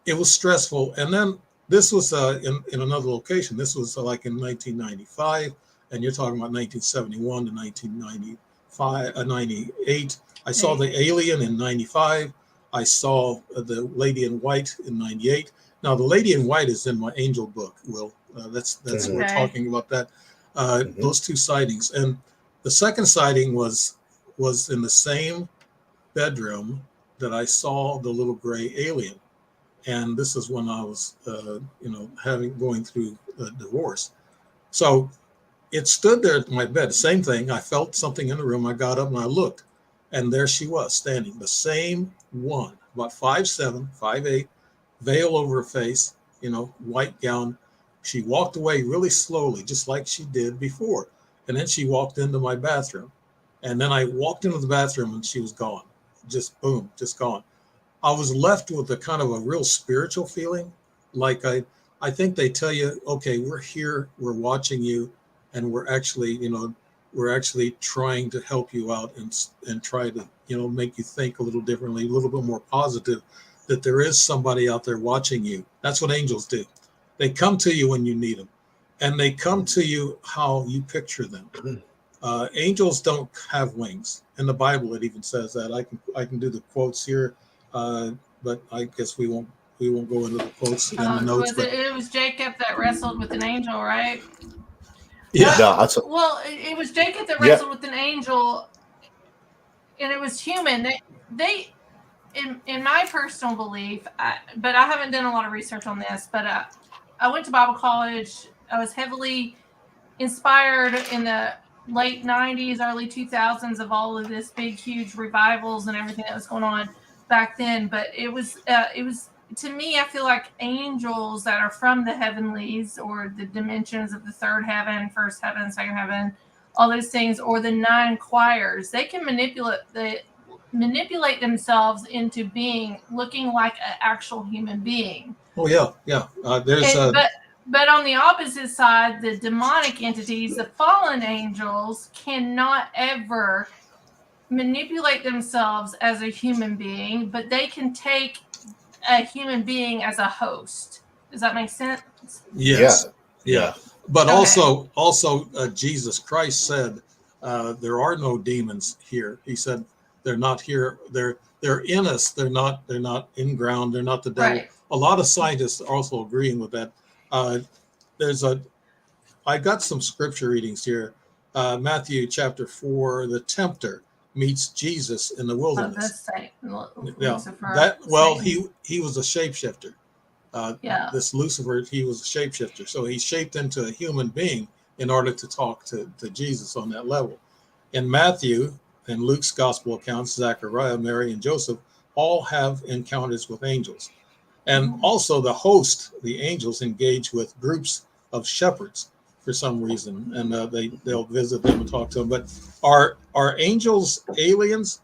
it was stressful. And then this was in another location. This was like in 1995, and you're talking about 1971 to 1995, 98. I saw the alien in 95. I saw the lady in white in 98. Now the lady in white is in my angel book, Will. That's we're talking about that. Those two sightings, and the second sighting was in the same bedroom that I saw the little gray alien, and this is when I was going through a divorce. So it stood there at my bed, same thing. I felt something in the room. I got up and I looked, and there she was standing, the same one, about 5'7", 5'8", veil over her face, white gown. She walked away really slowly, just like she did before. And then she walked into my bathroom. And then I walked into the bathroom and she was gone. Just boom, just gone. I was left with a kind of a real spiritual feeling. Like I think they tell you, okay, we're here, we're watching you, and we're actually trying to help you out and try to, make you think a little differently, a little bit more positive, that there is somebody out there watching you. That's what angels do. They come to you when you need them, and they come to you how you picture them. Angels don't have wings. In the Bible, it even says that. I can do the quotes here, but I guess we won't go into the quotes in the notes. It was Jacob that wrestled with an angel, right? Yeah. Well, it was Jacob that wrestled with an angel, and it was human. They in my personal belief, but I haven't done a lot of research on this, but I went to Bible college. I was heavily inspired in the late 90s, early 2000s of all of this big, huge revivals and everything that was going on back then. But it was to me, I feel like angels that are from the heavenlies or the dimensions of the third heaven, first heaven, second heaven, all those things, or the 9 choirs, they can manipulate themselves into looking like an actual human being. Oh yeah. But on the opposite side, the demonic entities, the fallen angels, cannot ever manipulate themselves as a human being, but they can take a human being as a host. Does that make sense? Yes. Yeah. But also, Jesus Christ said, there are no demons here. He said, they're not here. They're in us. They're not in ground. They're not the devil. Right. A lot of scientists are also agreeing with that. I got some scripture readings here. Matthew chapter 4, the tempter meets Jesus in the wilderness. He was a shapeshifter. This Lucifer, he was a shapeshifter. So he shaped into a human being in order to talk to Jesus on that level. In Matthew and Luke's gospel accounts, Zechariah, Mary, and Joseph all have encounters with angels. And also the host, the angels, engage with groups of shepherds for some reason, and they'll visit them and talk to them. But are angels aliens?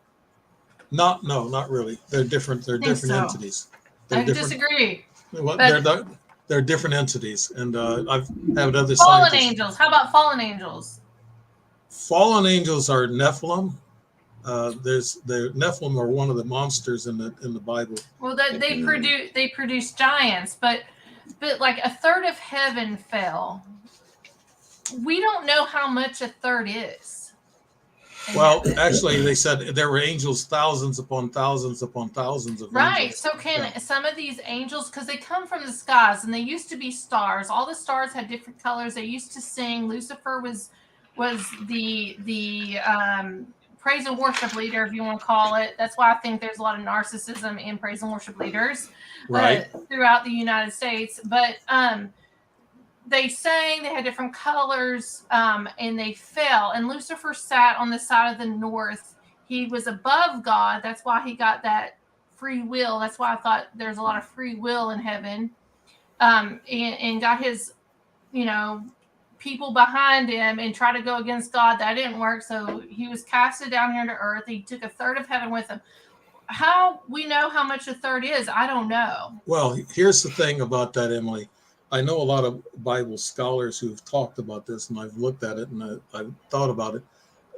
No, not really. They're different. They're different entities. I disagree. They're different entities, and I've had other fallen angels. How about fallen angels? Fallen angels are Nephilim. The Nephilim are one of the monsters in the Bible. Well, they produce giants, but like a third of heaven fell. We don't know how much a third is. Well, actually, they said there were angels, thousands upon thousands upon thousands of right. angels. So can some of these angels, because they come from the skies, and they used to be stars. All the stars had different colors. They used to sing. Lucifer was the praise and worship leader, if you want to call it. That's why I think there's a lot of narcissism in praise and worship leaders throughout the United States. But they sang, they had different colors, and they fell. And Lucifer sat on the side of the north. He was above God. That's why he got that free will. That's why I thought there's a lot of free will in heaven. And got his, people behind him and try to go against God. That didn't work. So he was casted down here to earth. He took a third of heaven with him. How we know how much a third is, I don't know. Well, here's the thing about that, Emily. I know a lot of Bible scholars who've talked about this, and I've looked at it and I've thought about it.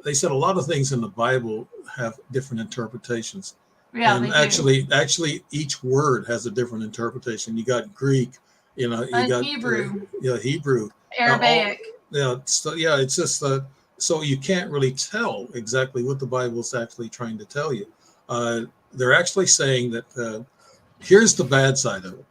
They said a lot of things in the Bible have different interpretations. Yeah, and actually each word has a different interpretation. You got Greek, you got Hebrew. Hebrew. Arabic. It's just so you can't really tell exactly what the Bible is actually trying to tell you. They're actually saying that here's the bad side of it.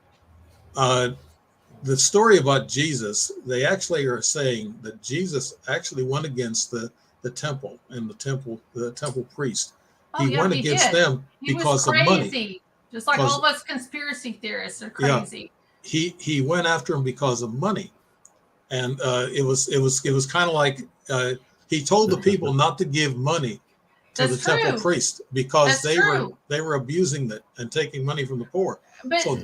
The story about Jesus, they actually are saying that Jesus actually went against the temple and the temple priest. Oh, He yeah, went he against did. them He was because of money. crazy. Just like all of us conspiracy theorists are crazy. He went after him because of money, and it was kind of like he told the people not to give money to That's the temple true. priest because That's true. they were abusing it and taking money from the poor. But So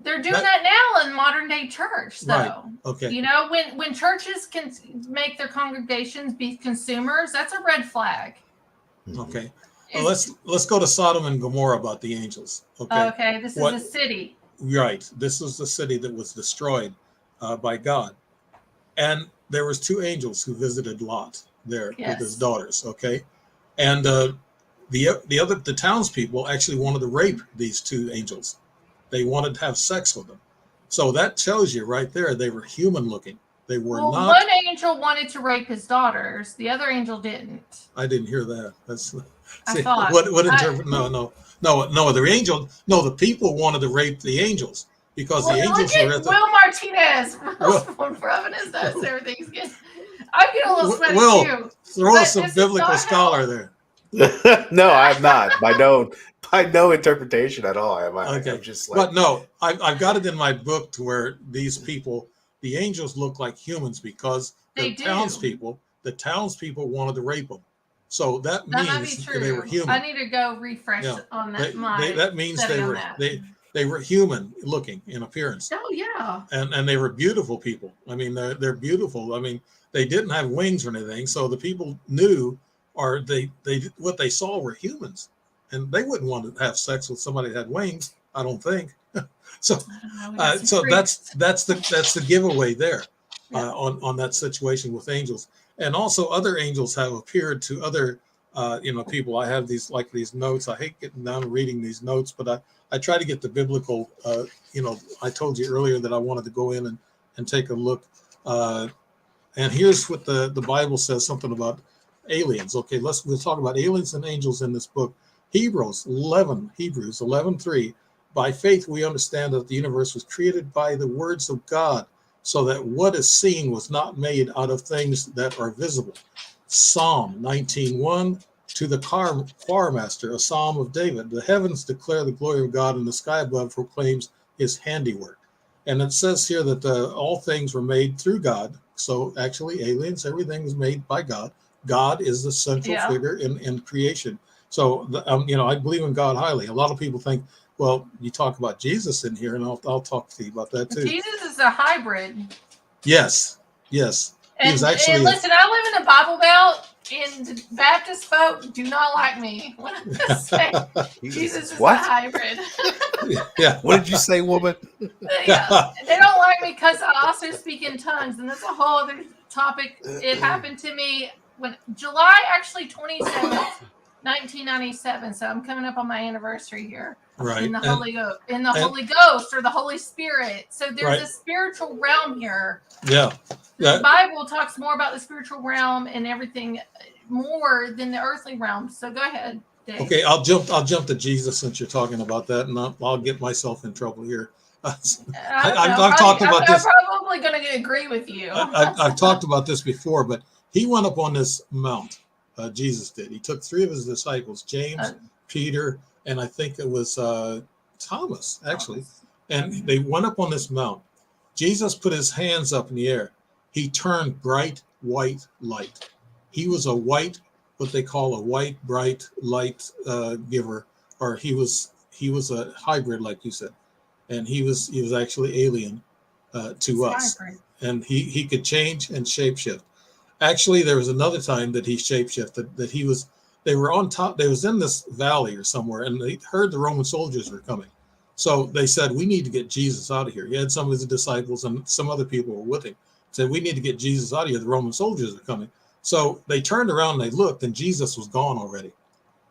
they're doing that now in modern day church, though. Right. Okay. You know, when churches can make their congregations be consumers, that's a red flag. Okay. Well, let's go to Sodom and Gomorrah about the angels. Okay. Okay. This is a city. Right. This was the city that was destroyed by God, and there was 2 angels who visited Lot there with his daughters. Okay, and the townspeople actually wanted to rape these 2 angels. They wanted to have sex with them. So that shows you right there they were human looking. They were not. One angel wanted to rape his daughters. The other angel didn't. I didn't hear that. That's. I thought. What interpret? No. The people wanted to rape the angels because the angels were at the. Will Martinez. Will's rubbing his nose. Everything's good. I'm getting a little sweaty too. Throw us some biblical scholar there. No, I'm not. By no interpretation at all. Okay. I'm just like, but no, I've got it in my book to where these people, the angels, look like humans because the townspeople wanted to rape them. So that means they were human. I need to go refresh on that. That means they were human looking in appearance. Oh yeah. And they were beautiful people. I mean, they're beautiful. I mean, they didn't have wings or anything, so the people knew, or they what they saw were humans, and they wouldn't want to have sex with somebody that had wings. I don't think. So that's the giveaway there on that situation with angels. And also other angels have appeared to other people. I have these notes. I hate getting down and reading these notes, but I try to get the biblical. I told you earlier that I wanted to go in and take a look. And here's what the Bible says, something about aliens. Okay, we'll talk about aliens and angels in this book. Hebrews 11:3. By faith we understand that the universe was created by the words of God, so that what is seen was not made out of things that are visible. Psalm 19:1, to the choir master, a psalm of David. The heavens declare the glory of God, and the sky above proclaims his handiwork. And it says here that all things were made through God. So actually aliens, everything is made by God. God is the central figure in creation. So, I believe in God highly. A lot of people think, well, you talk about Jesus in here, and I'll talk to you about that too. Jesus is a hybrid. Yes. And listen, I live in a Bible Belt, and the Baptist folk do not like me when I say Jesus is a hybrid. Yeah. What did you say, woman? Yeah. They don't like me because I also speak in tongues, and that's a whole other topic. It happened to me when July 27th, 1997. So I'm coming up on my anniversary here. Right. In the Holy Ghost or the Holy Spirit. So there's a spiritual realm here. Yeah. The Bible talks more about the spiritual realm and everything more than the earthly realm. So go ahead, Dave. Okay, I'll jump to Jesus since you're talking about that, and I'll get myself in trouble here. I've talked about this. I'm probably going to agree with you. I've talked about this before, but he went up on this mount. Jesus did. He took 3 of his disciples, James, Peter, and I think it was Thomas, actually. And they went up on this mount. Jesus put his hands up in the air. He turned bright white light. He was what they call a white, bright light giver, or he was a hybrid, like you said. And he was actually alien to us. Hybrid. And he could change and shapeshift. Actually, there was another time that he shapeshifted, that they were on top, they was in this valley or somewhere, and they heard the Roman soldiers were coming. So they said, we need to get Jesus out of here. He had some of his disciples and some other people were with him. Said, we need to get Jesus out of here. The Roman soldiers are coming. So they turned around and they looked, and Jesus was gone already.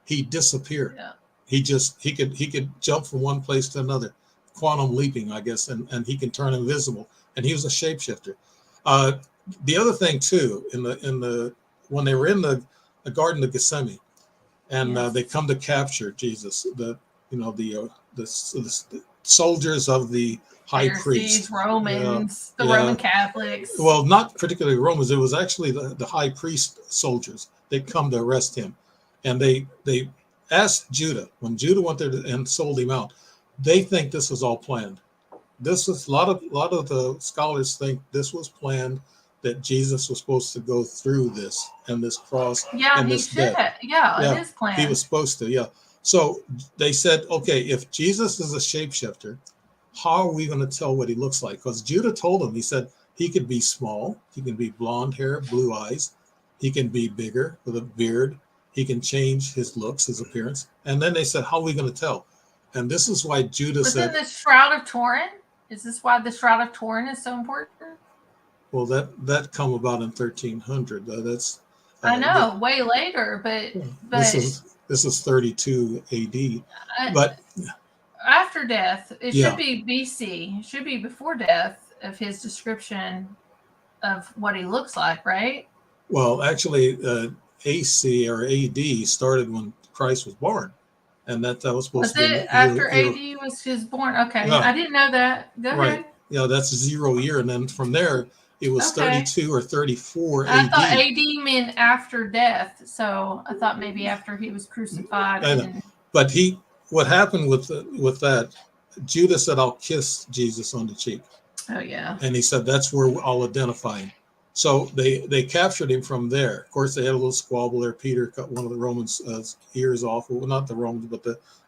He disappeared. Yeah. He could jump from one place to another, quantum leaping, I guess, and he can turn invisible. And he was a shapeshifter. the other thing too, in the when they were in the Garden of Gethsemane, and Yes. they come to capture Jesus, the soldiers of the high Pharisees, priest, Romans, the yeah. Roman Catholics. well, not particularly Romans. It was actually the high priest soldiers. They come to arrest him, and they asked Judah, when Judah went there and sold him out. They think this was all planned. This was a lot of the scholars think this was planned, that Jesus was supposed to go through this and this cross Yeah, and he this should. death. Yeah, it is planned. He was supposed to, yeah. So they said, okay, if Jesus is a shapeshifter, how are we going to tell what he looks like? Because Judah told him, he said he could be small, he can be blonde hair, blue eyes, he can be bigger with a beard, he can change his looks, his appearance. And then they said, how are we going to tell? And this is why Judah Wasn't said, the Shroud of Turin? Is this why the Shroud of Turin is so important? well, that come about in 1300. That's I know, way later, but this is 32 AD. But after death, it Yeah. should be BC. It should be before death of his description of what he looks like, right? well, actually, AC or AD started when Christ was born, and that was supposed Was to be it after AD was his born? Okay, Yeah. I didn't know that. Go Right. ahead. Yeah, that's 0 year, and then from there it was Okay. 32 or 34 I AD. thought AD meant after death, so I thought maybe after he was crucified. I know. And, But what happened with that? Judas said, "I'll kiss Jesus on the cheek," oh yeah. and he said, "That's where I'll identify him." So they captured him from there. Of course, they had a little squabble there. Peter cut one of the Romans' ears off. Well, not the Romans, but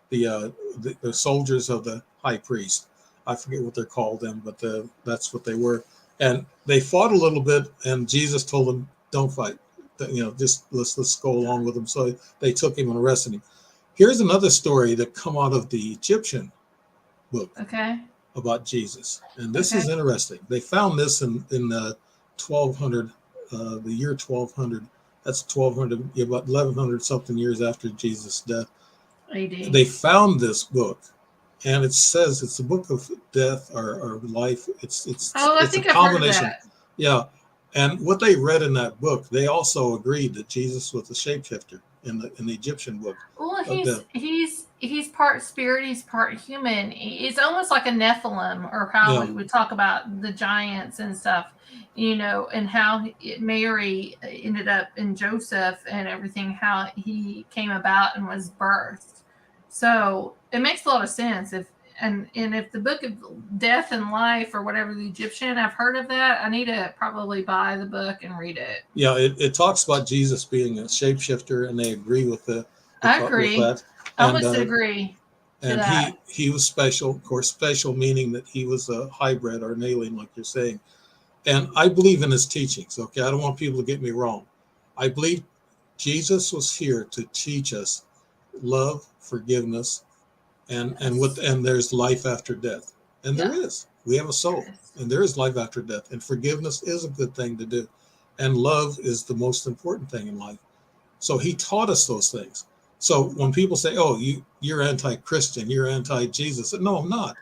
the soldiers of the high priest. I forget what they're called then, but that's what they were. And they fought a little bit, and Jesus told them, "Don't fight. Just let's go along with them." So they took him and arrested him. Here's another story that come out of the Egyptian book Okay. about Jesus, and this is Okay. interesting. They found this in the 1200, the year 1200. That's 1200, about 1100 something years after Jesus' death. AD. They found this book, and it says it's a book of death or life. It's I it's think a I've heard of combination. that. Yeah, and what they read in that book, they also agreed that Jesus was a shapeshifter in the Egyptian book. Well, death. he's part spirit, he's part human. It's almost like a Nephilim, or how Yeah. we would talk about the giants and stuff, and how Mary ended up in Joseph and everything, how he came about and was birthed. So it makes a lot of sense. If the book of death and life, or whatever, the Egyptian, I've heard of that. I need to probably buy the book and read it. Yeah, it talks about Jesus being a shapeshifter, and they agree with I agree. with that. I And, must agree. And that. he was special, of course, special meaning that he was a hybrid or an alien, like you're saying. And I believe in his teachings. Okay, I don't want people to get me wrong. I believe Jesus was here to teach us love, forgiveness, and there's life after death. And there is. We have a soul, and there is life after death. And forgiveness is a good thing to do. And love is the most important thing in life. So he taught us those things. So when people say, "Oh, you're anti-Christian, you're anti-Jesus," no, I'm not.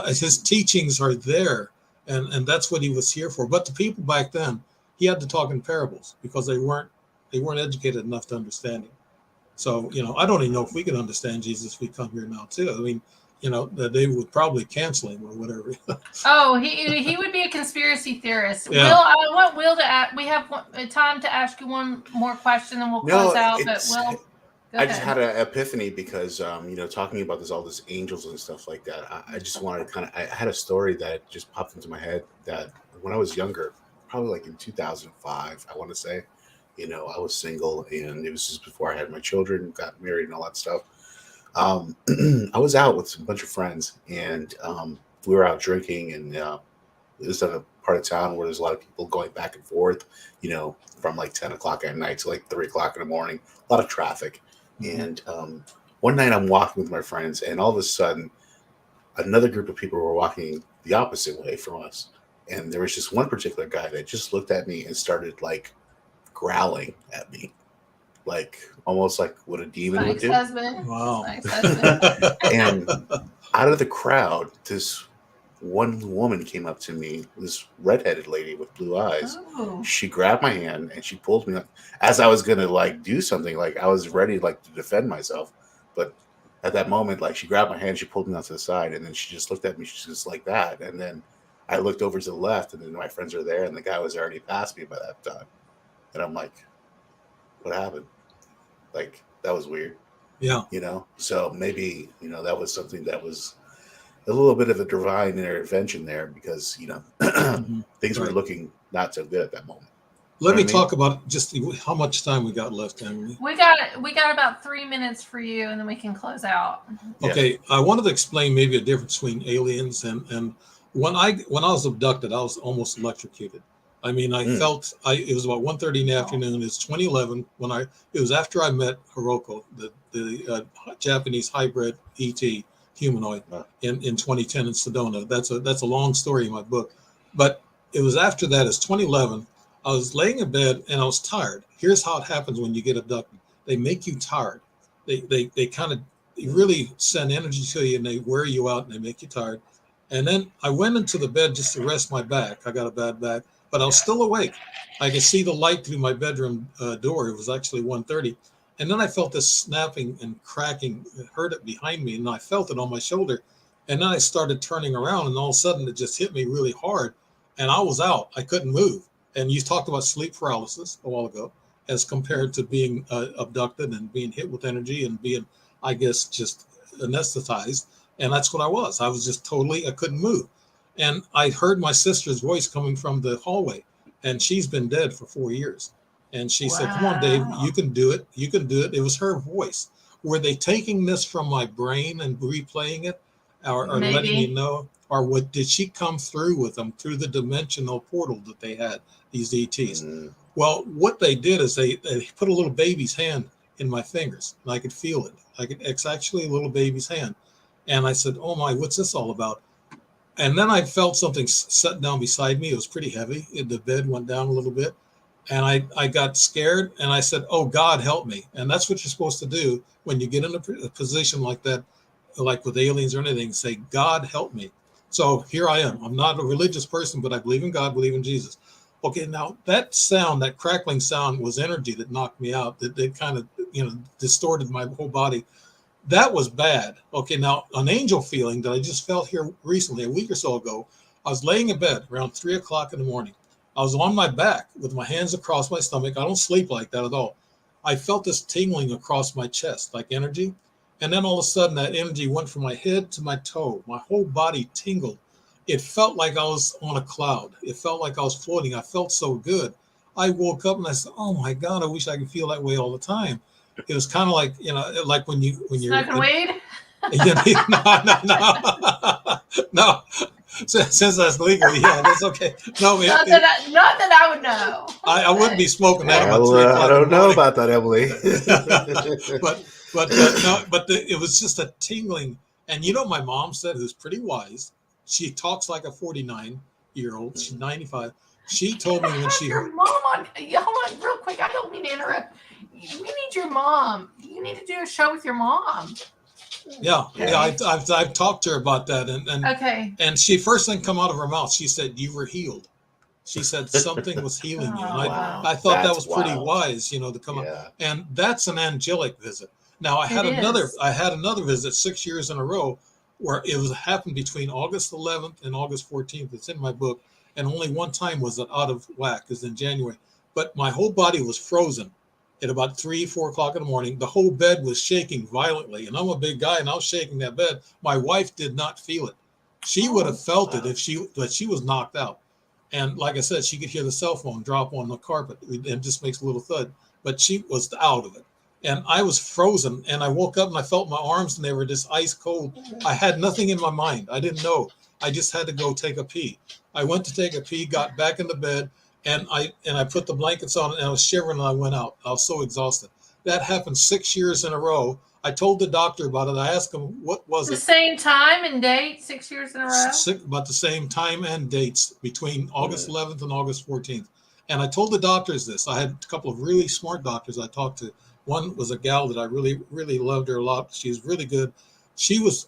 His teachings are there, and that's what he was here for. But the people back then, he had to talk in parables because they weren't educated enough to understand him. So I don't even know if we could understand Jesus if we come here now too. I mean, they would probably cancel him or whatever. Oh, he would be a conspiracy theorist. Yeah. Will, I want Will to ask. We have time to ask you one more question, and we'll close out. But Will, I just had an epiphany because, talking about all this angels and stuff like that. I just wanted to I had a story that just popped into my head that when I was younger, probably like in 2005, I want to say, I was single, and it was just before I had my children, got married, and all that stuff. I was out with a bunch of friends, and we were out drinking, and it was in a part of town where there's a lot of people going back and forth, from like 10 o'clock at night to like 3 o'clock in the morning, a lot of traffic. And one night I'm walking with my friends, and all of a sudden another group of people were walking the opposite way from us. And there was just one particular guy that just looked at me and started like growling at me, like almost like what a demon would do. Husband. Wow. Husband. And out of the crowd, this one woman came up to me, this redheaded lady with blue eyes. Oh. She grabbed my hand and she pulled me up as I was gonna like do something, like I was ready like to defend myself. But at that moment, like she grabbed my hand, she pulled me onto the side, and then she just looked at me, she's just like that. And then I looked over to the left, and then my friends are there, and the guy was already past me by that time. And I'm like, what happened? Like, that was weird. Yeah. You know? So maybe, you know, that was something that was a little bit of a divine intervention there because, you know, things were looking not so good at that moment. Let me talk about just how much time we got left, Emily. We got about 3 minutes for you, and then we can close out. Okay, I wanted to explain maybe a difference between aliens and when I was abducted, I was almost electrocuted. I mean, I felt it was about 1:30 in the afternoon. It's 2011 it was after I met Hiroko, the Japanese hybrid ET humanoid in 2010 in Sedona. That's a long story in my book, but it was after that. It's 2011. I was laying in bed and I was tired. Here's how it happens when you get abducted. They make you tired. They kind of really send energy to you and they wear you out and they make you tired. And then I went into the bed just to rest my back. I got a bad back, but I was still awake. I could see the light through my bedroom door. It was actually 1:30. And then I felt this snapping and cracking. It heard it behind me and I felt it on my shoulder. And then I started turning around and all of a sudden it just hit me really hard. And I was out. I couldn't move. And you talked about sleep paralysis a while ago as compared to being abducted and being hit with energy and being, I guess, just anesthetized. And that's what I was. I was just totally, I couldn't move. And I heard my sister's voice coming from the hallway. And she's been dead for 4 years. And she said, come on, Dave, you can do it. You can do it. It was her voice. Were they taking this from my brain and replaying it or letting me know? Or did she come through with them through the dimensional portal that they had, these ETs? Well, what they did is they put a little baby's hand in my fingers, and I could feel it. It's actually a little baby's hand. And I said, oh my, what's this all about? And then I felt something set down beside me. It was pretty heavy. The bed went down a little bit. And I got scared, and I said, oh, God, help me. And that's what you're supposed to do when you get in a position like that, like with aliens or anything, say, God, help me. So here I am. I'm not a religious person, but I believe in God, believe in Jesus. Okay, now that sound, that crackling sound was energy that knocked me out, that kind of, distorted my whole body. That was bad. Okay, now an angel feeling that I just felt here recently, a week or so ago, I was laying in bed around 3 o'clock in the morning. I was on my back with my hands across my stomach. I don't sleep like that at all. I felt this tingling across my chest, like energy. And then all of a sudden that energy went from my head to my toe. My whole body tingled. It felt like I was on a cloud. It felt like I was floating. I felt so good. I woke up and I said, oh my God, I wish I could feel that way all the time. It was kind of like, like when you're smoking weed? No. Since that's legal, yeah, that's okay. No, not that I would know. I wouldn't be smoking that. I don't know about that, Emily. but it was just a tingling. And my mom said, who's pretty wise, she talks like a 49-year-old. She's 95. She told me when she heard your mom on. Hold on, real quick. I don't mean to interrupt. We need your mom. You need to do a show with your mom. Yeah. I've talked to her about that, and okay. And she first thing come out of her mouth, she said, "You were healed." She said something was healing you. And I thought that was pretty wise, to come up. And that's an angelic visit. Now I had another visit 6 years in a row where it happened between August 11th and August 14th. It's in my book, and only one time was it out of whack, is in January. But my whole body was frozen at about 3-4 o'clock in the morning. The whole bed was shaking violently, and I'm a big guy, and I was shaking that bed. My wife did not feel it. She would have felt it but she was knocked out. And like I said, she could hear the cell phone drop on the carpet. It just makes a little thud, but she was out of it. And I was frozen, and I woke up and I felt my arms, and they were just ice cold. I had nothing in my mind. I didn't know. I just had to go take a pee. I went to take a pee, got back in the bed, and I put the blankets on, and I was shivering, and I went out. I was so exhausted. That happened 6 years in a row. I told the doctor about it. I asked him, what was it? The same time and date, 6 years in a row? About the same time and dates between August 11th and August 14th. And I told the doctors this. I had a couple of really smart doctors I talked to. One was a gal that I really, really loved her a lot. She was really good. She was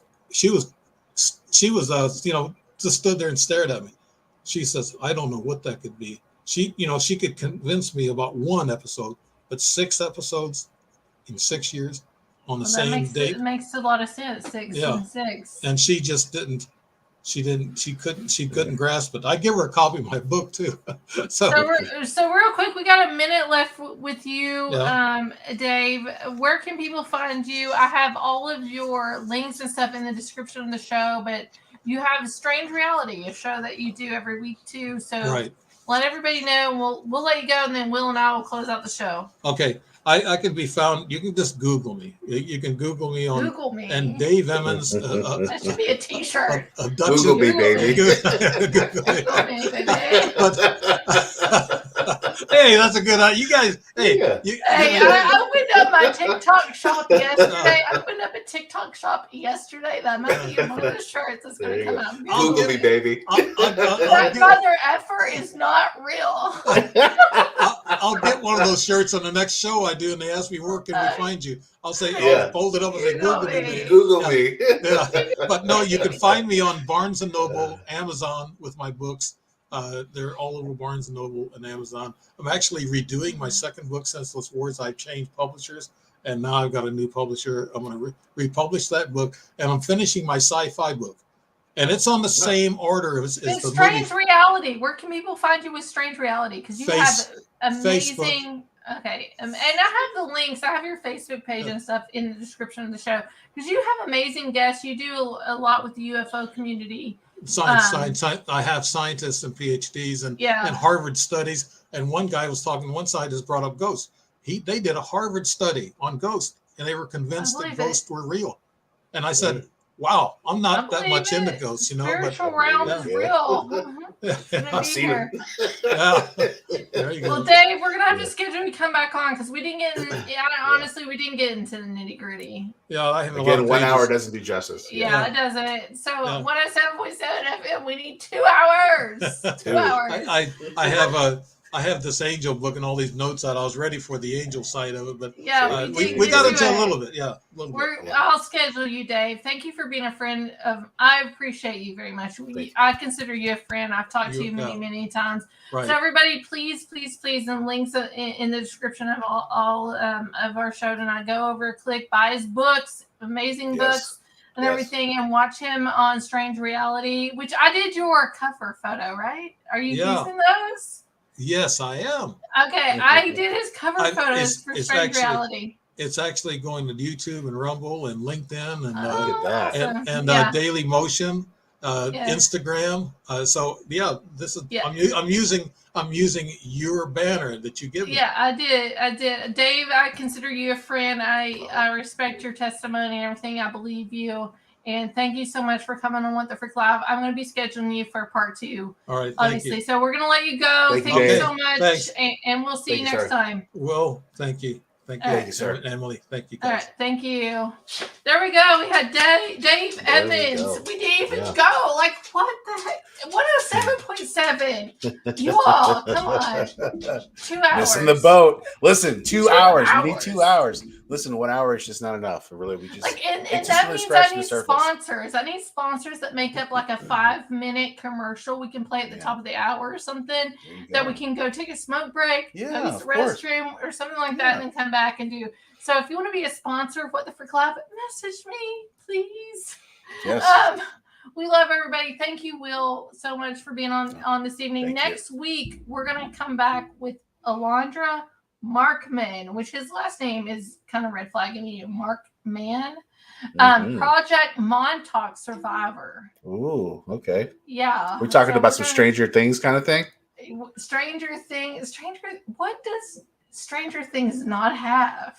just stood there and stared at me. She says, I don't know what that could be. She could convince me about one episode, but 6 episodes in 6 years on the same date. It makes a lot of sense. 6 and 6. And she just didn't. She couldn't grasp it. I give her a copy of my book too. so real quick, we got a minute left with you, Dave. Where can people find you? I have all of your links and stuff in the description of the show, but you have Strange Reality, a show that you do every week too. So let everybody know. We'll let you go, and then Will and I will close out the show. Okay. I can be found. You can just Google me. You can Google me on and Dave Emmons. That should be a T-shirt. Google me, baby. Google me, baby. Hey, that's a good. You guys. Hey, I opened up my TikTok shop yesterday. That might be one of the shirts that's going to come out. Google me, baby. That mother effer is not real. I'll get one of those shirts on the next show I do, and they ask me, where can we find you? I'll say, I'll fold it up and say, Google me. Google me. But no, you can find me on Barnes & Noble, Amazon with my books. They're all over Barnes & Noble and Amazon. I'm actually redoing my second book, Senseless Wars. I've changed publishers, and now I've got a new publisher. I'm going to republish that book, and I'm finishing my sci-fi book. And it's on the same order as the Strange Reality. Where can people find you with Strange Reality? Because you have amazing. Facebook. Okay, and I have the links. I have your Facebook page and stuff in the description of the show because you have amazing guests. You do a lot with the UFO community. Science. I have scientists and PhDs and Harvard studies. And one guy was talking. One side has brought up ghosts. They did a Harvard study on ghosts, and they were convinced that ghosts were real. And I said, wow, I'm not that much into ghosts, Spiritual realm is real. I've seen it. There you go. Well, Dave, we're gonna have to schedule you to come back on because we didn't get. Honestly, we didn't get into the nitty gritty. Yeah, I have again. 1 hour doesn't do justice. Yeah, it doesn't. So 107.7 FM, we need 2 hours. 2 hours. I have this angel book and all these notes out. I was ready for the angel side of it, but we got into a little bit. I'll schedule you, Dave. Thank you for being a friend of. I appreciate you very much. I consider you a friend. I've talked to you many times. Right. So everybody, please, and links in the description of all of our show tonight. Go over, click, buy his books, amazing books. And everything, and watch him on Strange Reality, which I did your cover photo, right? Are you using those? Yes, I am. Okay, I did his cover photos for Strange Reality. It's actually going to YouTube and Rumble and LinkedIn and look at that. and Daily Motion, Instagram. This is I'm using your banner that you give me. Yeah, I did. Dave, I consider you a friend. I respect your testimony and everything. I believe you. And thank you so much for coming on What the Frick Live. I'm going to be scheduling you for part 2. All right. Obviously. So we're going to let you go. Thank you so much. And we'll see you next time. Well, thank you. Thank you, sir. Emily, thank you, guys. All right, thank you. There we go. We had Dave Emmons. We didn't even go. Like, what the heck? 107.7. You all, come on. 2 hours. Missing the boat. Listen, 2 hours. We need 2 hours. Listen, 1 hour is just not enough. Really, we just and that means I need sponsors. I need sponsors that make up like a 5-minute commercial. We can play at the top of the hour or something that we can go take a smoke break, go to the restroom or something like that, and then come back and do. So if you want to be a sponsor of What the Frick Live, message me, please. Yes. We love everybody. Thank you, Will, so much for being on this evening. Next week, we're going to come back with Alondra Markman, which his last name is kind of red flagging you, Markman. Project Montauk survivor. Ooh, okay. Yeah. We're talking about some Stranger Things kind of thing? What does Stranger Things not have?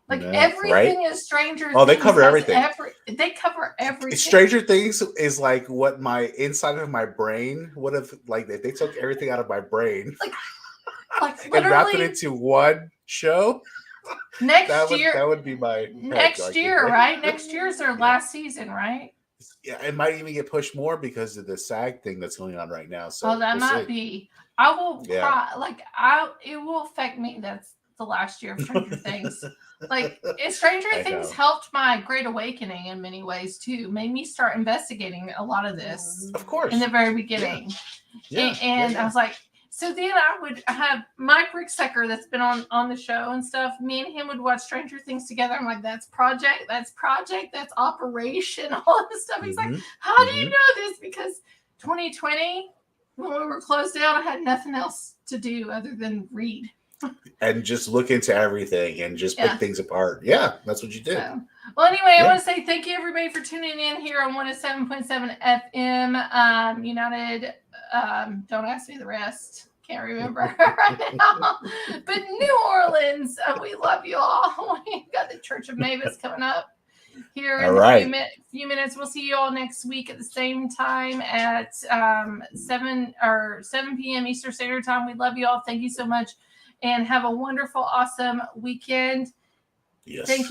Like everything is Stranger Things. Oh, they cover everything. They cover everything. Stranger Things is like what my inside of my brain would have, like, if they took everything out of my brain and wrapped it into one show. Next year, that would be my next year, right? Next year's their last season, right? Yeah, it might even get pushed more because of the SAG thing that's going on right now. So that might be. I will it will affect me. That's the last year of Stranger Things. Like, Stranger I Things know. helped my Great Awakening in many ways too. Made me start investigating a lot of this Of course. in the very beginning. And I was like, so then I would have Mike Ricksecker that's been on the show and stuff. Me and him would watch Stranger Things together. I'm like, that's Project, that's Operation, all this stuff. He's like, how do you know this? Because 2020, when we were closed down, I had nothing else to do other than read. And just look into everything and just pick things apart. Yeah, that's what you did. So, well, anyway, I want to say thank you, everybody, for tuning in here on 107.7 FM. United, don't ask me the rest. Can't remember right now. But New Orleans, we love you all. We've got the Church of Mavis coming up here in a few minutes. We'll see you all next week at the same time at 7 p.m. Eastern Standard Time. We love you all. Thank you so much. And have a wonderful, awesome weekend. Yes. Thank you.